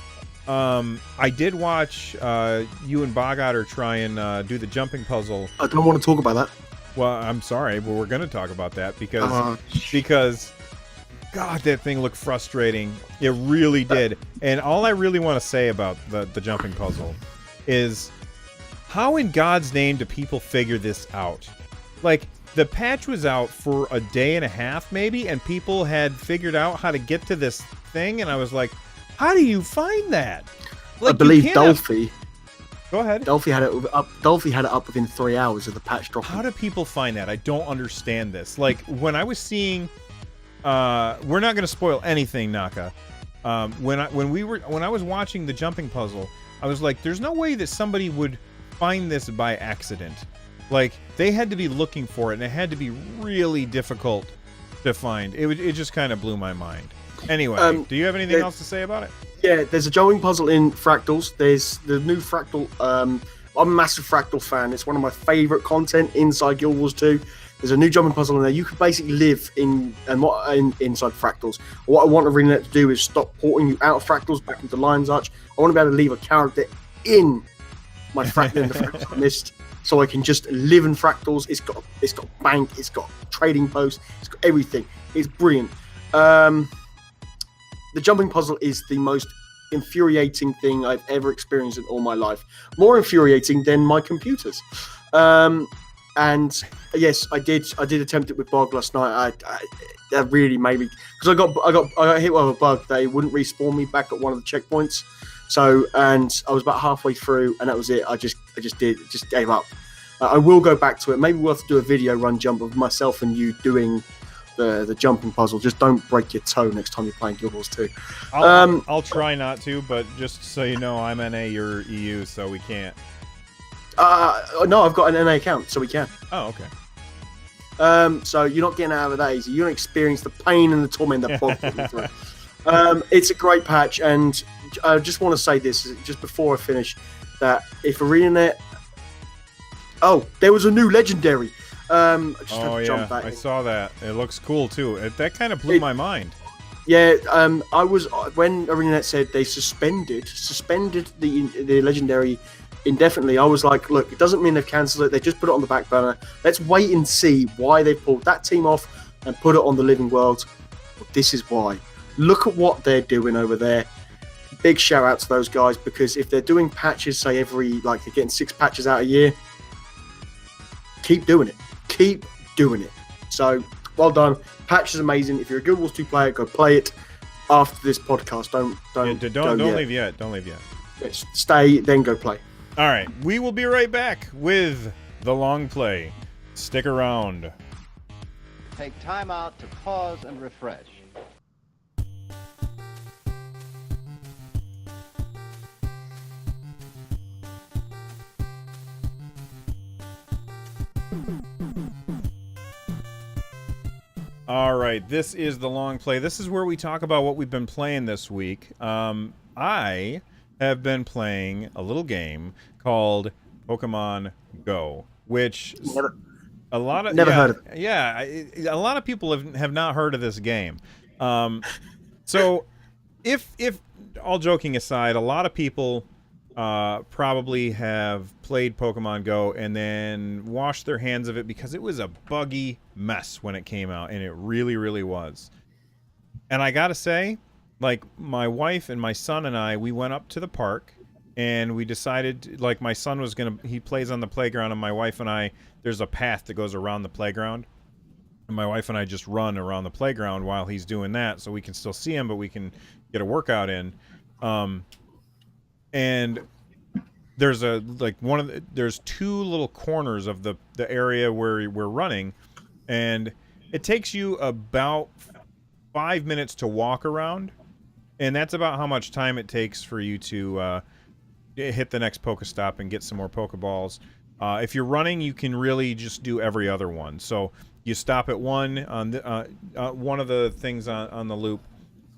Speaker 1: I did watch you and Bogotter try and do the jumping puzzle.
Speaker 2: I don't want to talk about that.
Speaker 1: Well, I'm sorry, but we're going to talk about that because God, that thing looked frustrating. It really did. And all I really want to say about the jumping puzzle is, how in God's name do people figure this out? Like, the patch was out for a day and a half maybe, and people had figured out how to get to this thing, and I was like, how do you find that? Like,
Speaker 2: I believe Dolphy.
Speaker 1: Go ahead.
Speaker 2: Dolphy had it up within 3 hours of the patch dropping.
Speaker 1: How do people find that? I don't understand this. Like, when I was seeing, we're not going to spoil anything, Naka. When I was watching the jumping puzzle, I was like, there's no way that somebody would find this by accident. Like, they had to be looking for it, and it had to be really difficult to find. It just kind of blew my mind. Anyway, do you have anything else to say about it?
Speaker 2: Yeah, there's a jumping puzzle in Fractals. There's the new Fractal. I'm a massive Fractal fan. It's one of my favourite content inside Guild Wars 2. There's a new jumping puzzle in there. You can basically live inside Fractals. What I want ArenaNet to do is stop porting you out of Fractals back into Lion's Arch. I want to be able to leave a character in my Fractal in the Fractal Mist, so I can just live in Fractals. It's got bank, it's got trading posts, it's got everything. It's brilliant. The jumping puzzle is the most infuriating thing I've ever experienced in all my life. More infuriating than my computers. And yes, I did attempt it with Bog last night. That really made me, because I got hit with a bug. They wouldn't respawn me back at one of the checkpoints. So, and I was about halfway through, and that was it. I just gave up. I will go back to it. Maybe we'll have to do a video run jump of myself and you doing the jumping puzzle. Just don't break your toe next time you're playing Guild Wars 2.
Speaker 1: I'll try not to, but just so you know, I'm NA, you're EU, so we can't.
Speaker 2: No, I've got an NA account, so we can.
Speaker 1: Oh, okay.
Speaker 2: So you're not getting out of that easy. You don't experience the pain and the torment that Bog put me through. It's a great patch, and I just want to say this just before I finish, that if ArenaNet... Oh, there was a new legendary. I just had to jump back
Speaker 1: I
Speaker 2: in.
Speaker 1: saw that. It looks cool too. That kind of blew my mind.
Speaker 2: Yeah, I was when ArenaNet said they suspended the legendary indefinitely. I was like, look, it doesn't mean they've cancelled it. They just put it on the back burner. Let's wait and see why they pulled that team off and put it on the Living World. Well, this is why. Look at what they're doing over there. Big shout out to those guys, because if they're doing patches, say they're getting 6 patches out a year, keep doing it. Keep doing it. So, well done. Patch is amazing. If you're a Guild Wars 2 player, go play it after this podcast. Don't
Speaker 1: leave yet. Don't leave yet.
Speaker 2: Stay, then go play.
Speaker 1: All right, we will be right back with the long play. Stick around.
Speaker 3: Take time out to pause and refresh.
Speaker 1: All right, this is the long play. This is where we talk about what we've been playing this week. I have been playing a little game called Pokemon Go, which
Speaker 2: Never
Speaker 1: a lot of
Speaker 2: heard of it.
Speaker 1: Yeah, a lot of people have not heard of this game. So, if all joking aside, a lot of people probably have played Pokemon Go and then washed their hands of it because it was a buggy mess when it came out, and it really, really was. And I gotta say, like, my wife and my son and I, we went up to the park and we decided, like, my son was he plays on the playground, and my wife and I, there's a path that goes around the playground, and my wife and I just run around the playground while he's doing that, so we can still see him, but we can get a workout in. And there's there's 2 little corners of the area where we're running, and it takes you about 5 minutes to walk around, and that's about how much time it takes for you to hit the next Pokestop and get some more Pokeballs. If you're running, you can really just do every other one. So you stop at one on one of the things on the loop,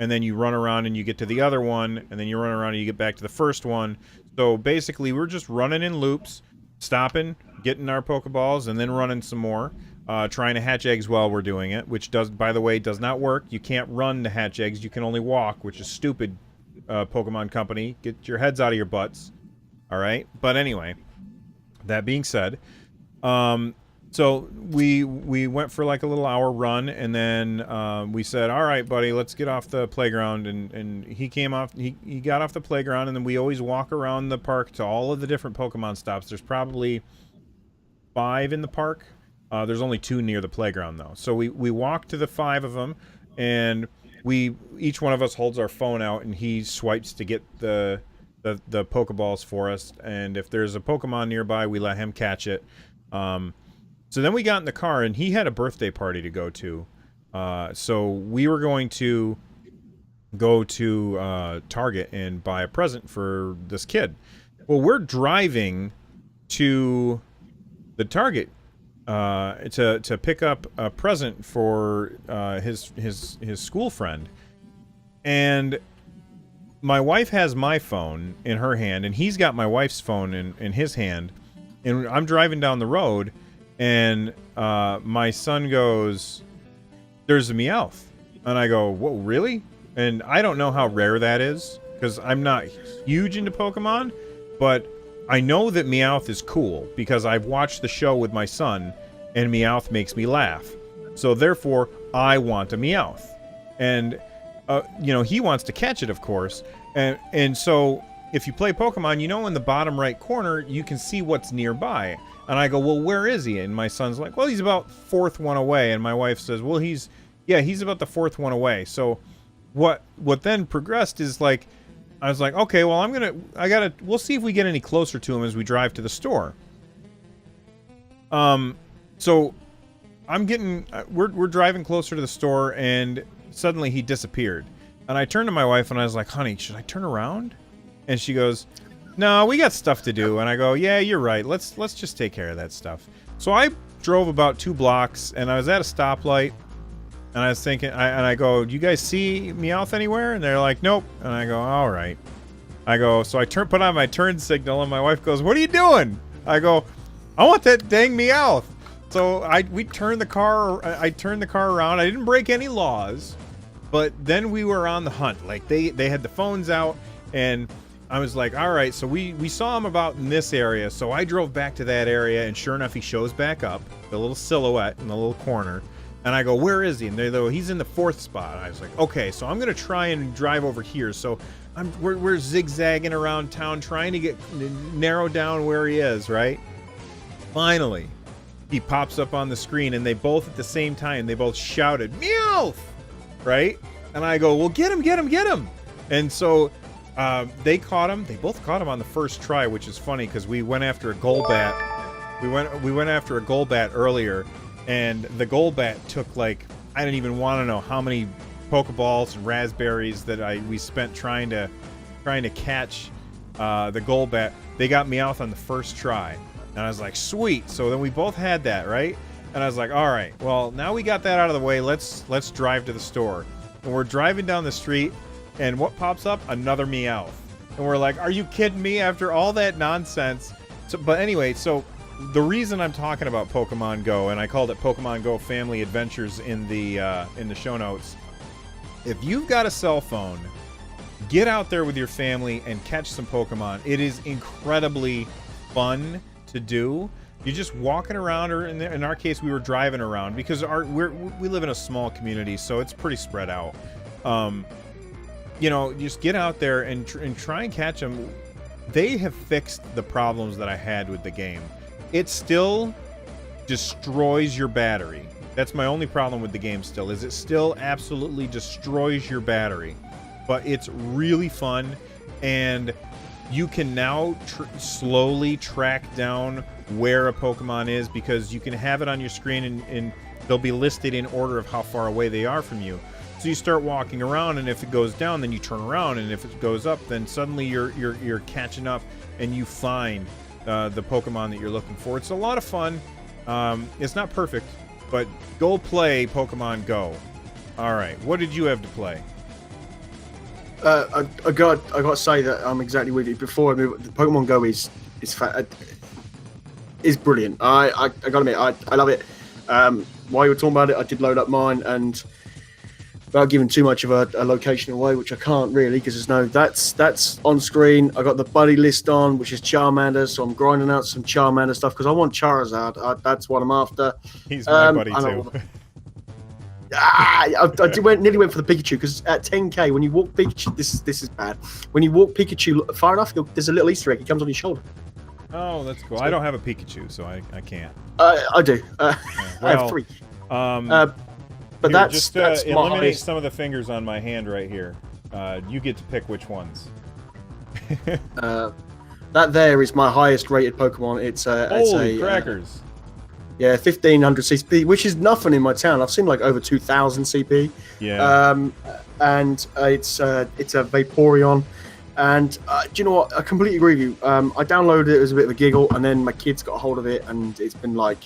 Speaker 1: and then you run around and you get to the other one, and then you run around and you get back to the first one. So basically, we're just running in loops, stopping, getting our Pokeballs, and then running some more, trying to hatch eggs while we're doing it, which by the way, does not work. You can't run to hatch eggs. You can only walk, which is stupid, Pokemon Company. Get your heads out of your butts. All right? But anyway, that being said, so we went for like a little hour run, and then we said, all right, buddy, let's get off the playground. And he got off the playground, and then we always walk around the park to all of the different Pokemon stops. There's probably 5 in the park. There's only 2 near the playground, though. So we walk to the 5 of them, and each one of us holds our phone out, and he swipes to get the Pokeballs for us. And if there's a Pokemon nearby, we let him catch it. So then we got in the car, and he had a birthday party to go to. So we were going to go to Target and buy a present for this kid. Well, we're driving to the Target to pick up a present for his school friend. And my wife has my phone in her hand, and he's got my wife's phone in his hand. And I'm driving down the road, and my son goes, "There's a Meowth." And I go, "Whoa, really?" And I don't know how rare that is, because I'm not huge into Pokemon, but I know that Meowth is cool, because I've watched the show with my son, and Meowth makes me laugh. So therefore, I want a Meowth. And, he wants to catch it, of course. And so if you play Pokemon, you know in the bottom right corner, you can see what's nearby. And I go, well, where is he? And my son's like, well, he's about fourth one away. And my wife says, well, he's about the fourth one away. So what then progressed is like, I was like, okay, well, we'll see if we get any closer to him as we drive to the store. So we're driving closer to the store, and suddenly he disappeared. And I turned to my wife and I was like, honey, should I turn around? And she goes, no, we got stuff to do. And I go, yeah, you're right. Let's just take care of that stuff. So I drove about 2 blocks, and I was at a stoplight, and I was thinking, I go, do you guys see Meowth anywhere? And they're like, nope. And I go, all right. I go, so I put on my turn signal, and my wife goes, what are you doing? I go, I want that dang Meowth. So I turned the car around. I didn't break any laws, but then we were on the hunt. Like they had the phones out, and I was like, all right, so we saw him about in this area. So I drove back to that area, and sure enough, he shows back up, the little silhouette in the little corner. And I go, where is he? And they go, he's in the 4th spot. I was like, okay, so I'm gonna try and drive over here. So we're zigzagging around town trying to narrow down where he is, right? Finally, he pops up on the screen, and they both at the same time, they both shouted, Meowth! Right? And I go, well, get him! And so they caught him. They both caught him on the first try, which is funny because we went after a Golbat. We went after a Golbat earlier, and the Golbat took like, I don't even want to know how many Pokeballs and raspberries that we spent trying to catch the Golbat. They got Meowth on the first try. And I was like, sweet. So then we both had that, right? And I was like, all right, well, now we got that out of the way. Let's drive to the store. And we're driving down the street, and what pops up? Another Meowth. And we're like, are you kidding me? After all that nonsense. But anyway, so the reason I'm talking about Pokemon Go, and I called it Pokemon Go Family Adventures in the show notes. If you've got a cell phone, get out there with your family and catch some Pokemon. It is incredibly fun to do. You're just walking around, or in our case, we were driving around because we live in a small community, so it's pretty spread out. You know, just get out there and try and catch them. They have fixed the problems that I had with the game. It still destroys your battery. That's my only problem with the game still, is it still absolutely destroys your battery. But it's really fun, and you can now slowly track down where a Pokemon is, because you can have it on your screen, and they'll be listed in order of how far away they are from you. So you start walking around, and if it goes down, then you turn around, and if it goes up, then suddenly you're catching up, and you find the Pokemon that you're looking for. It's a lot of fun. It's not perfect, but go play Pokemon Go. All right, what did you have to play?
Speaker 2: I got to say that I'm exactly with you. Before I move, the Pokemon Go is brilliant. I gotta admit, I love it. While you were talking about it, I did load up mine, and without giving too much of a location away, which I can't really, because that's on screen. I got the buddy list on, which is Charmander, so I'm grinding out some Charmander stuff because I want Charizard. That's what I'm after.
Speaker 1: He's my buddy too.
Speaker 2: I nearly went for the Pikachu, because at 10k, when you walk Pikachu, this is bad. When you walk Pikachu far enough, there's a little Easter egg. It comes on your shoulder.
Speaker 1: Oh, that's cool. I don't have a Pikachu, so I can't.
Speaker 2: I do.
Speaker 1: Well,
Speaker 2: I have 3. But
Speaker 1: here,
Speaker 2: that's
Speaker 1: eliminate some of the fingers on my hand right here. You get to pick which ones.
Speaker 2: That there is my highest rated Pokemon.
Speaker 1: Holy crackers!
Speaker 2: Yeah, 1500 CP, which is nothing in my town. I've seen like over 2000 CP.
Speaker 1: Yeah.
Speaker 2: And it's a Vaporeon. And do you know what? I completely agree with you. I downloaded it as a bit of a giggle, and then my kids got a hold of it, and it's been like,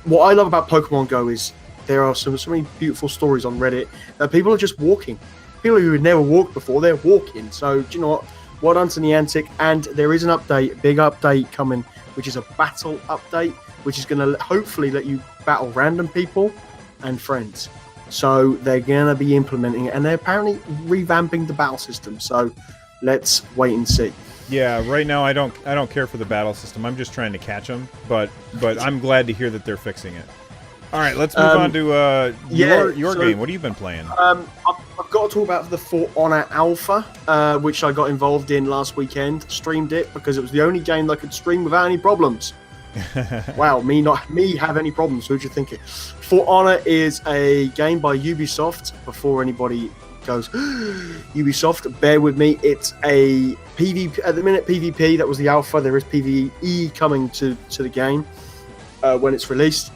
Speaker 2: what I love about Pokemon Go is there are so many beautiful stories on Reddit that people are just walking. People who had never walked before, they're walking. So do you know what? Well done to Niantic, and there is an update, big update coming, which is a battle update, which is going to hopefully let you battle random people and friends. So they're going to be implementing it, and they're apparently revamping the battle system. So let's wait and see.
Speaker 1: Yeah, right now I don't care for the battle system. I'm just trying to catch them, but I'm glad to hear that they're fixing it. All right, let's move on to your game. What have you been playing?
Speaker 2: I've got to talk about the For Honor Alpha, which I got involved in last weekend. Streamed it because it was the only game that I could stream without any problems. Wow, me have any problems? Who'd you think it? For Honor is a game by Ubisoft. Before anybody goes, Ubisoft, bear with me. It's a PvP at the minute. PvP, that was the alpha. There is PvE coming to the game when it's released.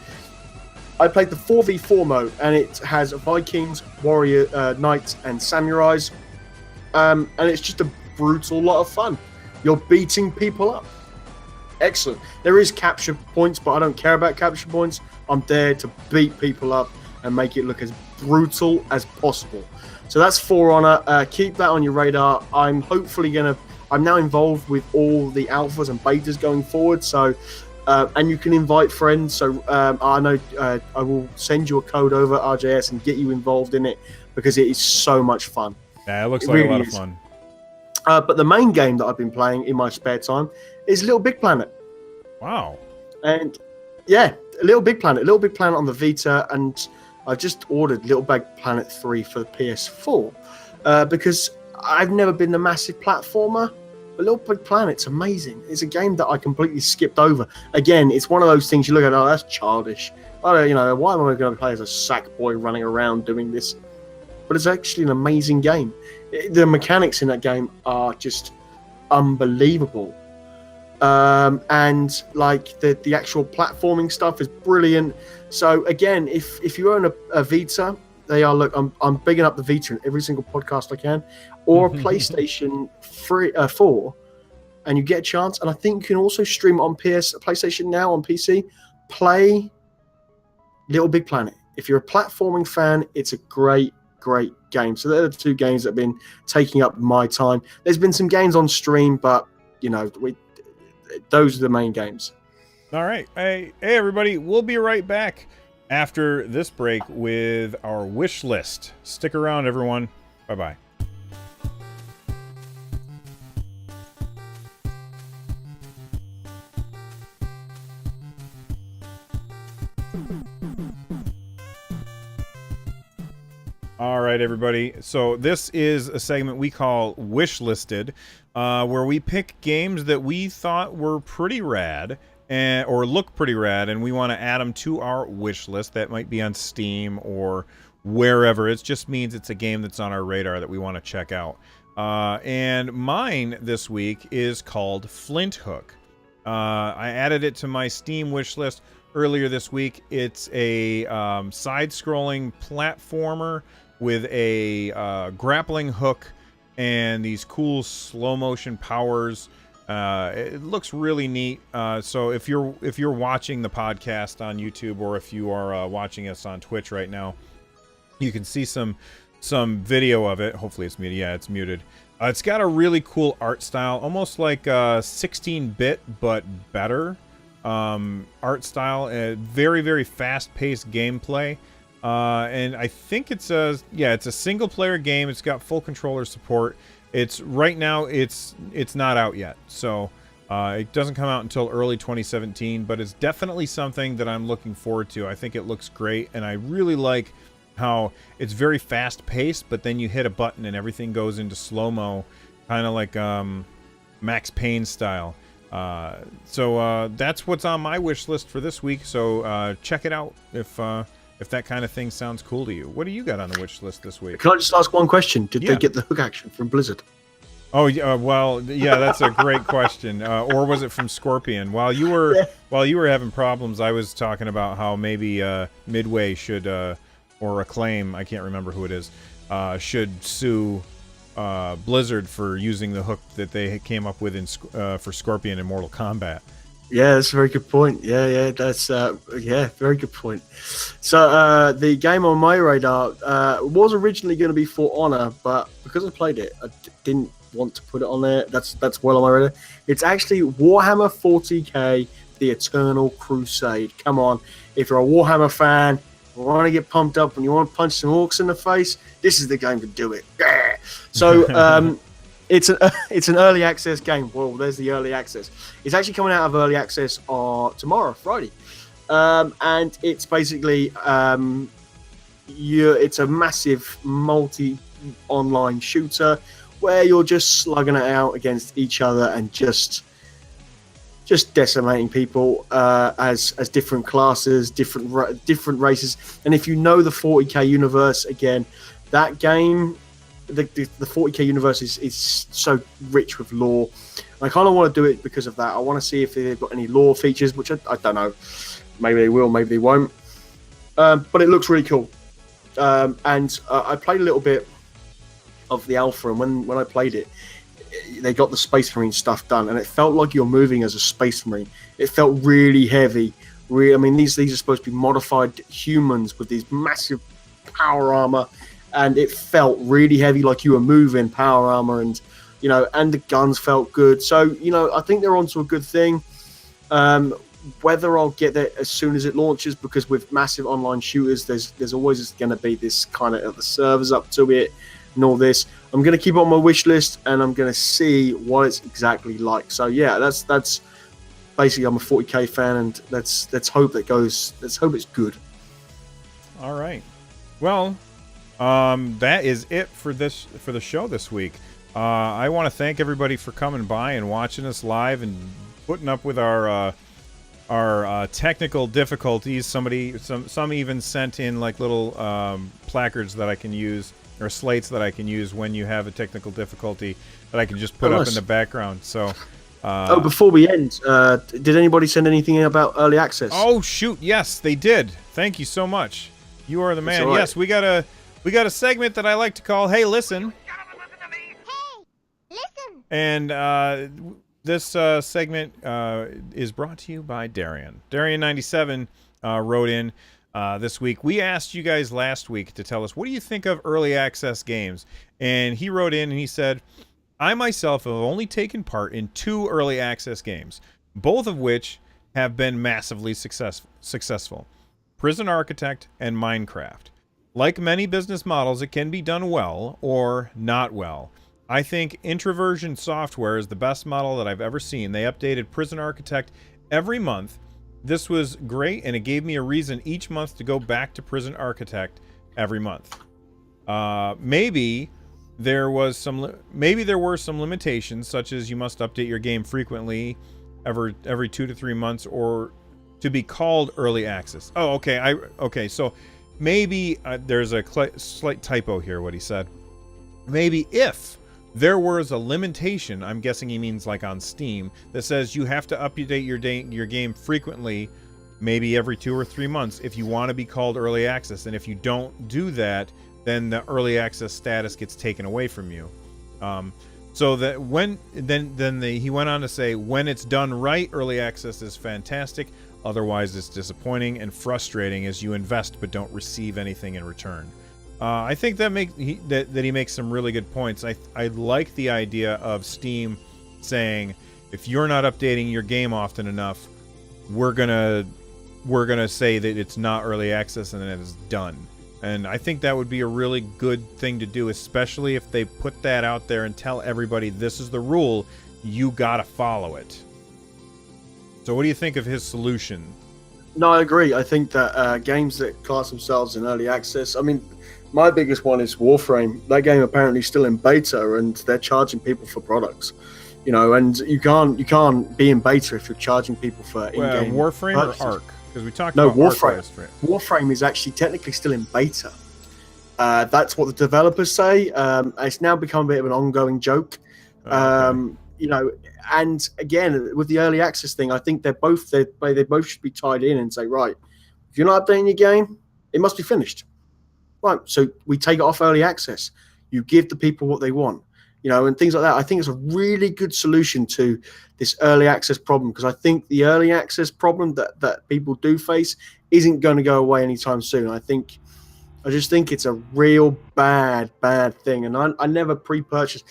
Speaker 2: I played the 4v4 mode, and it has Vikings, warrior, knights, and samurais, and it's just a brutal lot of fun. You're beating people up. Excellent. There is capture points, but I don't care about capture points. I'm there to beat people up and make it look as brutal as possible. So that's For Honor. Keep that on your radar. I'm now involved with all the alphas and betas going forward. So, and you can invite friends. So I know I will send you a code over RJS and get you involved in it because it is so much fun.
Speaker 1: Yeah, it looks like really a lot of fun.
Speaker 2: But the main game that I've been playing in my spare time is Little Big Planet.
Speaker 1: Wow.
Speaker 2: And yeah, Little Big Planet on the Vita, and I've just ordered Little Big Planet 3 for the PS4 because I've never been a massive platformer, but Little Big Planet's amazing. It's a game that I completely skipped over. Again, it's one of those things you look at, oh, that's childish. Why am I going to play as a sack boy running around doing this? But it's actually an amazing game. The mechanics in that game are just unbelievable. And like the actual platforming stuff is brilliant. So again, if you own a Vita, I'm bigging up the Vita in every single podcast I can, or a PlayStation 4, and you get a chance. And I think you can also stream it on PlayStation Now on PC. Play Little Big Planet. If you're a platforming fan, it's a great game. So they're the two games that have been taking up my time. There's been some games on stream, but those are the main games.
Speaker 1: All right. Hey, everybody. We'll be right back after this break with our wish list. Stick around, everyone. Bye-bye. All right, everybody. So this is a segment we call Wish Listed, where we pick games that we thought were pretty rad or look pretty rad, and we want to add them to our wish list. That might be on Steam or wherever. It just means it's a game that's on our radar that we want to check out. And mine this week is called Flint Hook. I added it to my Steam wish list earlier this week. It's a side-scrolling platformer with a grappling hook and these cool slow-motion powers. It looks really neat. So if you're watching the podcast on YouTube, or if you are watching us on Twitch right now, you can see some video of it. Hopefully it's muted. Yeah, it's muted. It's got a really cool art style, almost like 16-bit but better art style. Very, very fast-paced gameplay. And I think it's a single-player game. It's got full controller support. Right now it's not out yet, so it doesn't come out until early 2017. But it's definitely something that I'm looking forward to. I think it looks great, and I really like how it's very fast-paced. But then you hit a button and everything goes into slow-mo, kind of like Max Payne style. So that's what's on my wish list for this week. So check it out if that kind of thing sounds cool to you. What do you got on the wish list this week?
Speaker 2: Can I just ask one question? Did they get the hook action from Blizzard?
Speaker 1: Oh, well, yeah, that's a great question. Or was it from Scorpion? While you were having problems, I was talking about how maybe Midway should, or Acclaim, I can't remember who it is, should sue Blizzard for using the hook that they came up with for Scorpion in Mortal Kombat.
Speaker 2: Yeah, that's a very good point. Yeah, that's very good point. So the game on my radar was originally going to be For Honor, but because I played it, I didn't want to put it on there. That's well on my radar. It's actually Warhammer 40k: The Eternal Crusade. Come on, if you're a Warhammer fan, you want to get pumped up and you want to punch some orcs in the face, this is the game to do it. Yeah. So it's an early access game. Well, there's the early access. It's actually coming out of early access tomorrow, Friday, and it's basically it's a massive online shooter where you're just slugging it out against each other and just decimating people as different classes, different races. And if you know the 40k universe, again, that game, the 40k universe is so rich with lore. I kind of want to do it because of that. I want to see if they've got any lore features, which I don't know. Maybe they will, maybe they won't. But it looks really cool. And I played a little bit of the alpha, and when I played it, they got the Space Marine stuff done, and it felt like you're moving as a Space Marine. It felt really heavy. I mean, these are supposed to be modified humans with these massive power armor, and it felt really heavy, like you were moving power armor, and and the guns felt good. So I think they're onto a good thing. Whether I'll get there as soon as it launches, because with massive online shooters, there's always going to be this kind of the servers up to it and all this. I'm going to keep it on my wish list, and I'm going to see what it's exactly like. So yeah, that's basically, I'm a 40k fan, and let's hope it's good.
Speaker 1: All right. Well, that is it for the show this week. I want to thank everybody for coming by and watching us live and putting up with our technical difficulties. Some even sent in like little placards that I can use, or slates that I can use when you have a technical difficulty that I can just put up in the background. So
Speaker 2: before we end, did anybody send anything in about early access?
Speaker 1: Oh shoot, yes, they did. Thank you so much. You are the man.
Speaker 2: Right.
Speaker 1: Yes, we got a segment that I like to call Hey Listen.
Speaker 4: Hey, listen.
Speaker 1: And this segment is brought to you by Darian. Darian97 wrote in this week. We asked you guys last week to tell us, what do you think of early access games? And he wrote in and he said, I myself have only taken part in 2 early access games, both of which have been massively successful. Prison Architect and Minecraft. Like many business models, it can be done well or not well. I think Introversion Software is the best model that I've ever seen. They updated Prison Architect every month. This was great, and it gave me a reason each month to go back to Prison Architect every month. Maybe there were some limitations, such as you must update your game frequently, every 2 to 3 months, or to be called early access. Oh, okay. So maybe there's a slight typo here. What he said. Maybe if there was a limitation, I'm guessing he means like on Steam, that says you have to update your game frequently, maybe every 2 or 3 months, if you want to be called early access. And if you don't do that, then the early access status gets taken away from you. So that he went on to say, when it's done right, early access is fantastic. Otherwise, it's disappointing and frustrating as you invest but don't receive anything in return. I think that he makes some really good points. I like the idea of Steam saying, if you're not updating your game often enough, we're gonna say that it's not early access and then it's done. And I think that would be a really good thing to do, especially if they put that out there and tell everybody this is the rule, you gotta follow it. So what do you think of his solution?
Speaker 2: No, I agree. I think that games that class themselves in early access, I mean, my biggest one is Warframe. That game apparently is still in beta, and they're charging people for products. And you can't be in beta if you're charging people for in-game
Speaker 1: Warframe
Speaker 2: purchases.
Speaker 1: or Ark? Because we talked
Speaker 2: No,
Speaker 1: about
Speaker 2: Warframe.
Speaker 1: Ark last week.
Speaker 2: Warframe is actually technically still in beta. That's what the developers say. It's now become a bit of an ongoing joke.
Speaker 1: Okay.
Speaker 2: And again, with the early access thing, I think they both should be tied in and say, right, if you're not updating your game, it must be finished. Right, so we take it off early access. You give the people what they want, and things like that. I think it's a really good solution to this early access problem, because I think the early access problem that people do face isn't going to go away anytime soon. I just think it's a real bad thing. And I never pre-purchased.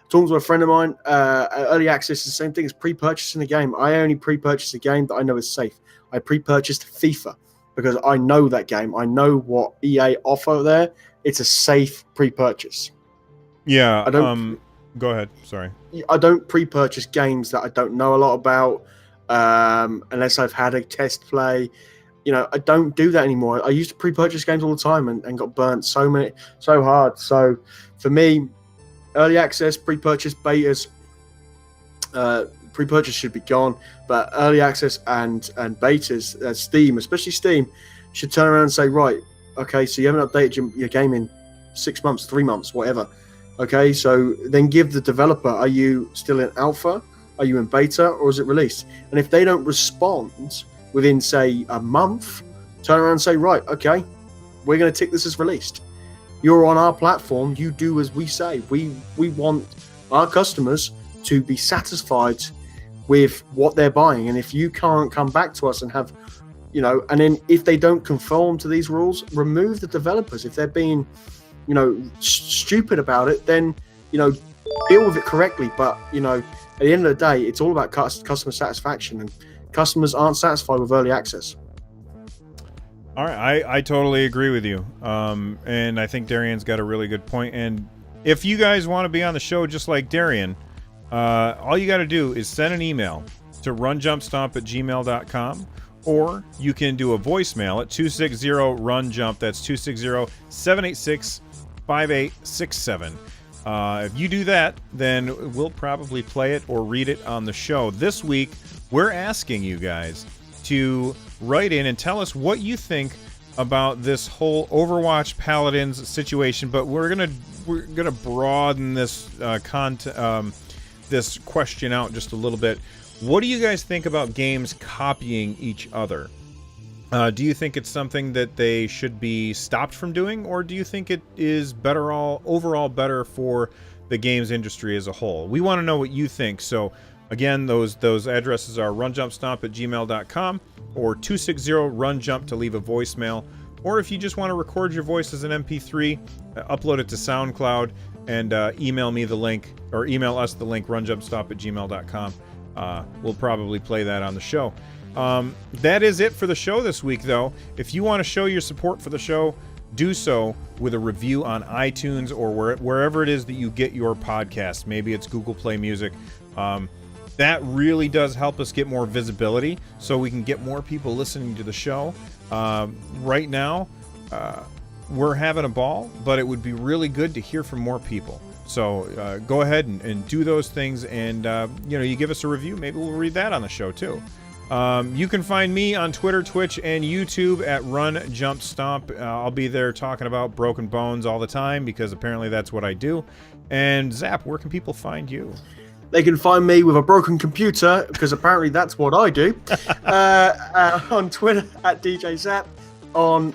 Speaker 2: Talking to a friend of mine, early access is the same thing as pre-purchasing a game. I only pre-purchase a game that I know is safe. I pre-purchased FIFA because I know that game. I know what EA offer there. It's a safe pre-purchase.
Speaker 1: Yeah.
Speaker 2: I don't.
Speaker 1: Go ahead. Sorry.
Speaker 2: I don't pre-purchase games that I don't know a lot about, unless I've had a test play. I don't do that anymore. I used to pre-purchase games all the time and got burnt so hard. So for me, early access, pre-purchase, betas, pre-purchase should be gone, but early access and betas, Steam, especially Steam, should turn around and say, right, okay, so you haven't updated your game in 6 months, 3 months, whatever. Okay, so then give the developer, are you still in alpha? Are you in beta, or is it released? And if they don't respond within, say, a month, turn around and say, right, okay, we're going to tick this as released. You're on our platform, you do as we say. We want our customers to be satisfied with what they're buying. And if you can't come back to us and have, and then if they don't conform to these rules, remove the developers. If they're being, stupid about it, then, deal with it correctly. But, at the end of the day, it's all about customer satisfaction, and customers aren't satisfied with early access.
Speaker 1: All right, I totally agree with you. And I think Darian's got a really good point. And if you guys want to be on the show just like Darian, all you got to do is send an email to runjumpstomp@gmail.com, or you can do a voicemail at 260-RUN-JUMP. That's 260-786-5867. If you do that, then we'll probably play it or read it on the show. This week, we're asking you guys to write in and tell us what you think about this whole Overwatch Paladins situation. But we're gonna broaden this this question out just a little bit. What do you guys think about games copying each other? Do you think it's something that they should be stopped from doing, or do you think it is overall better for the games industry as a whole? We want to know what you think. So again, those addresses are runjumpstomp@gmail.com or 260-RUN-JUMP to leave a voicemail. Or if you just want to record your voice as an MP3, upload it to SoundCloud and email me the link, or email us the link, runjumpstomp@gmail.com. We'll probably play that on the show. That is it for the show this week, though. If you want to show your support for the show, do so with a review on iTunes or wherever it is that you get your podcast. Maybe it's Google Play Music. That really does help us get more visibility so we can get more people listening to the show. Right now, we're having a ball, but it would be really good to hear from more people. So go ahead and do those things, and you give us a review. Maybe we'll read that on the show too. You can find me on Twitter, Twitch, and YouTube at Run Jump Stomp. I'll be there talking about Broken Bones all the time because apparently that's what I do. And Zap, where can people find you?
Speaker 2: They can find me with a broken computer because apparently that's what I do. On Twitter at DJ Zap, on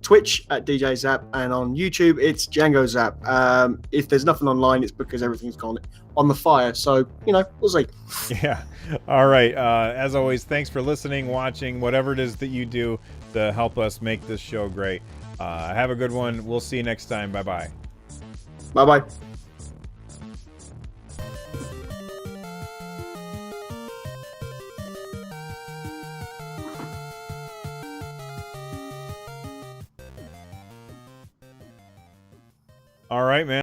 Speaker 2: Twitch at DJ Zap, and on YouTube it's Django Zap. If there's nothing online, it's because everything's gone on the fire. So we'll see.
Speaker 1: Yeah. All right. As always, thanks for listening, watching, whatever it is that you do to help us make this show great. Have a good one. We'll see you next time. Bye-bye.
Speaker 2: Bye-bye.
Speaker 1: All right, man.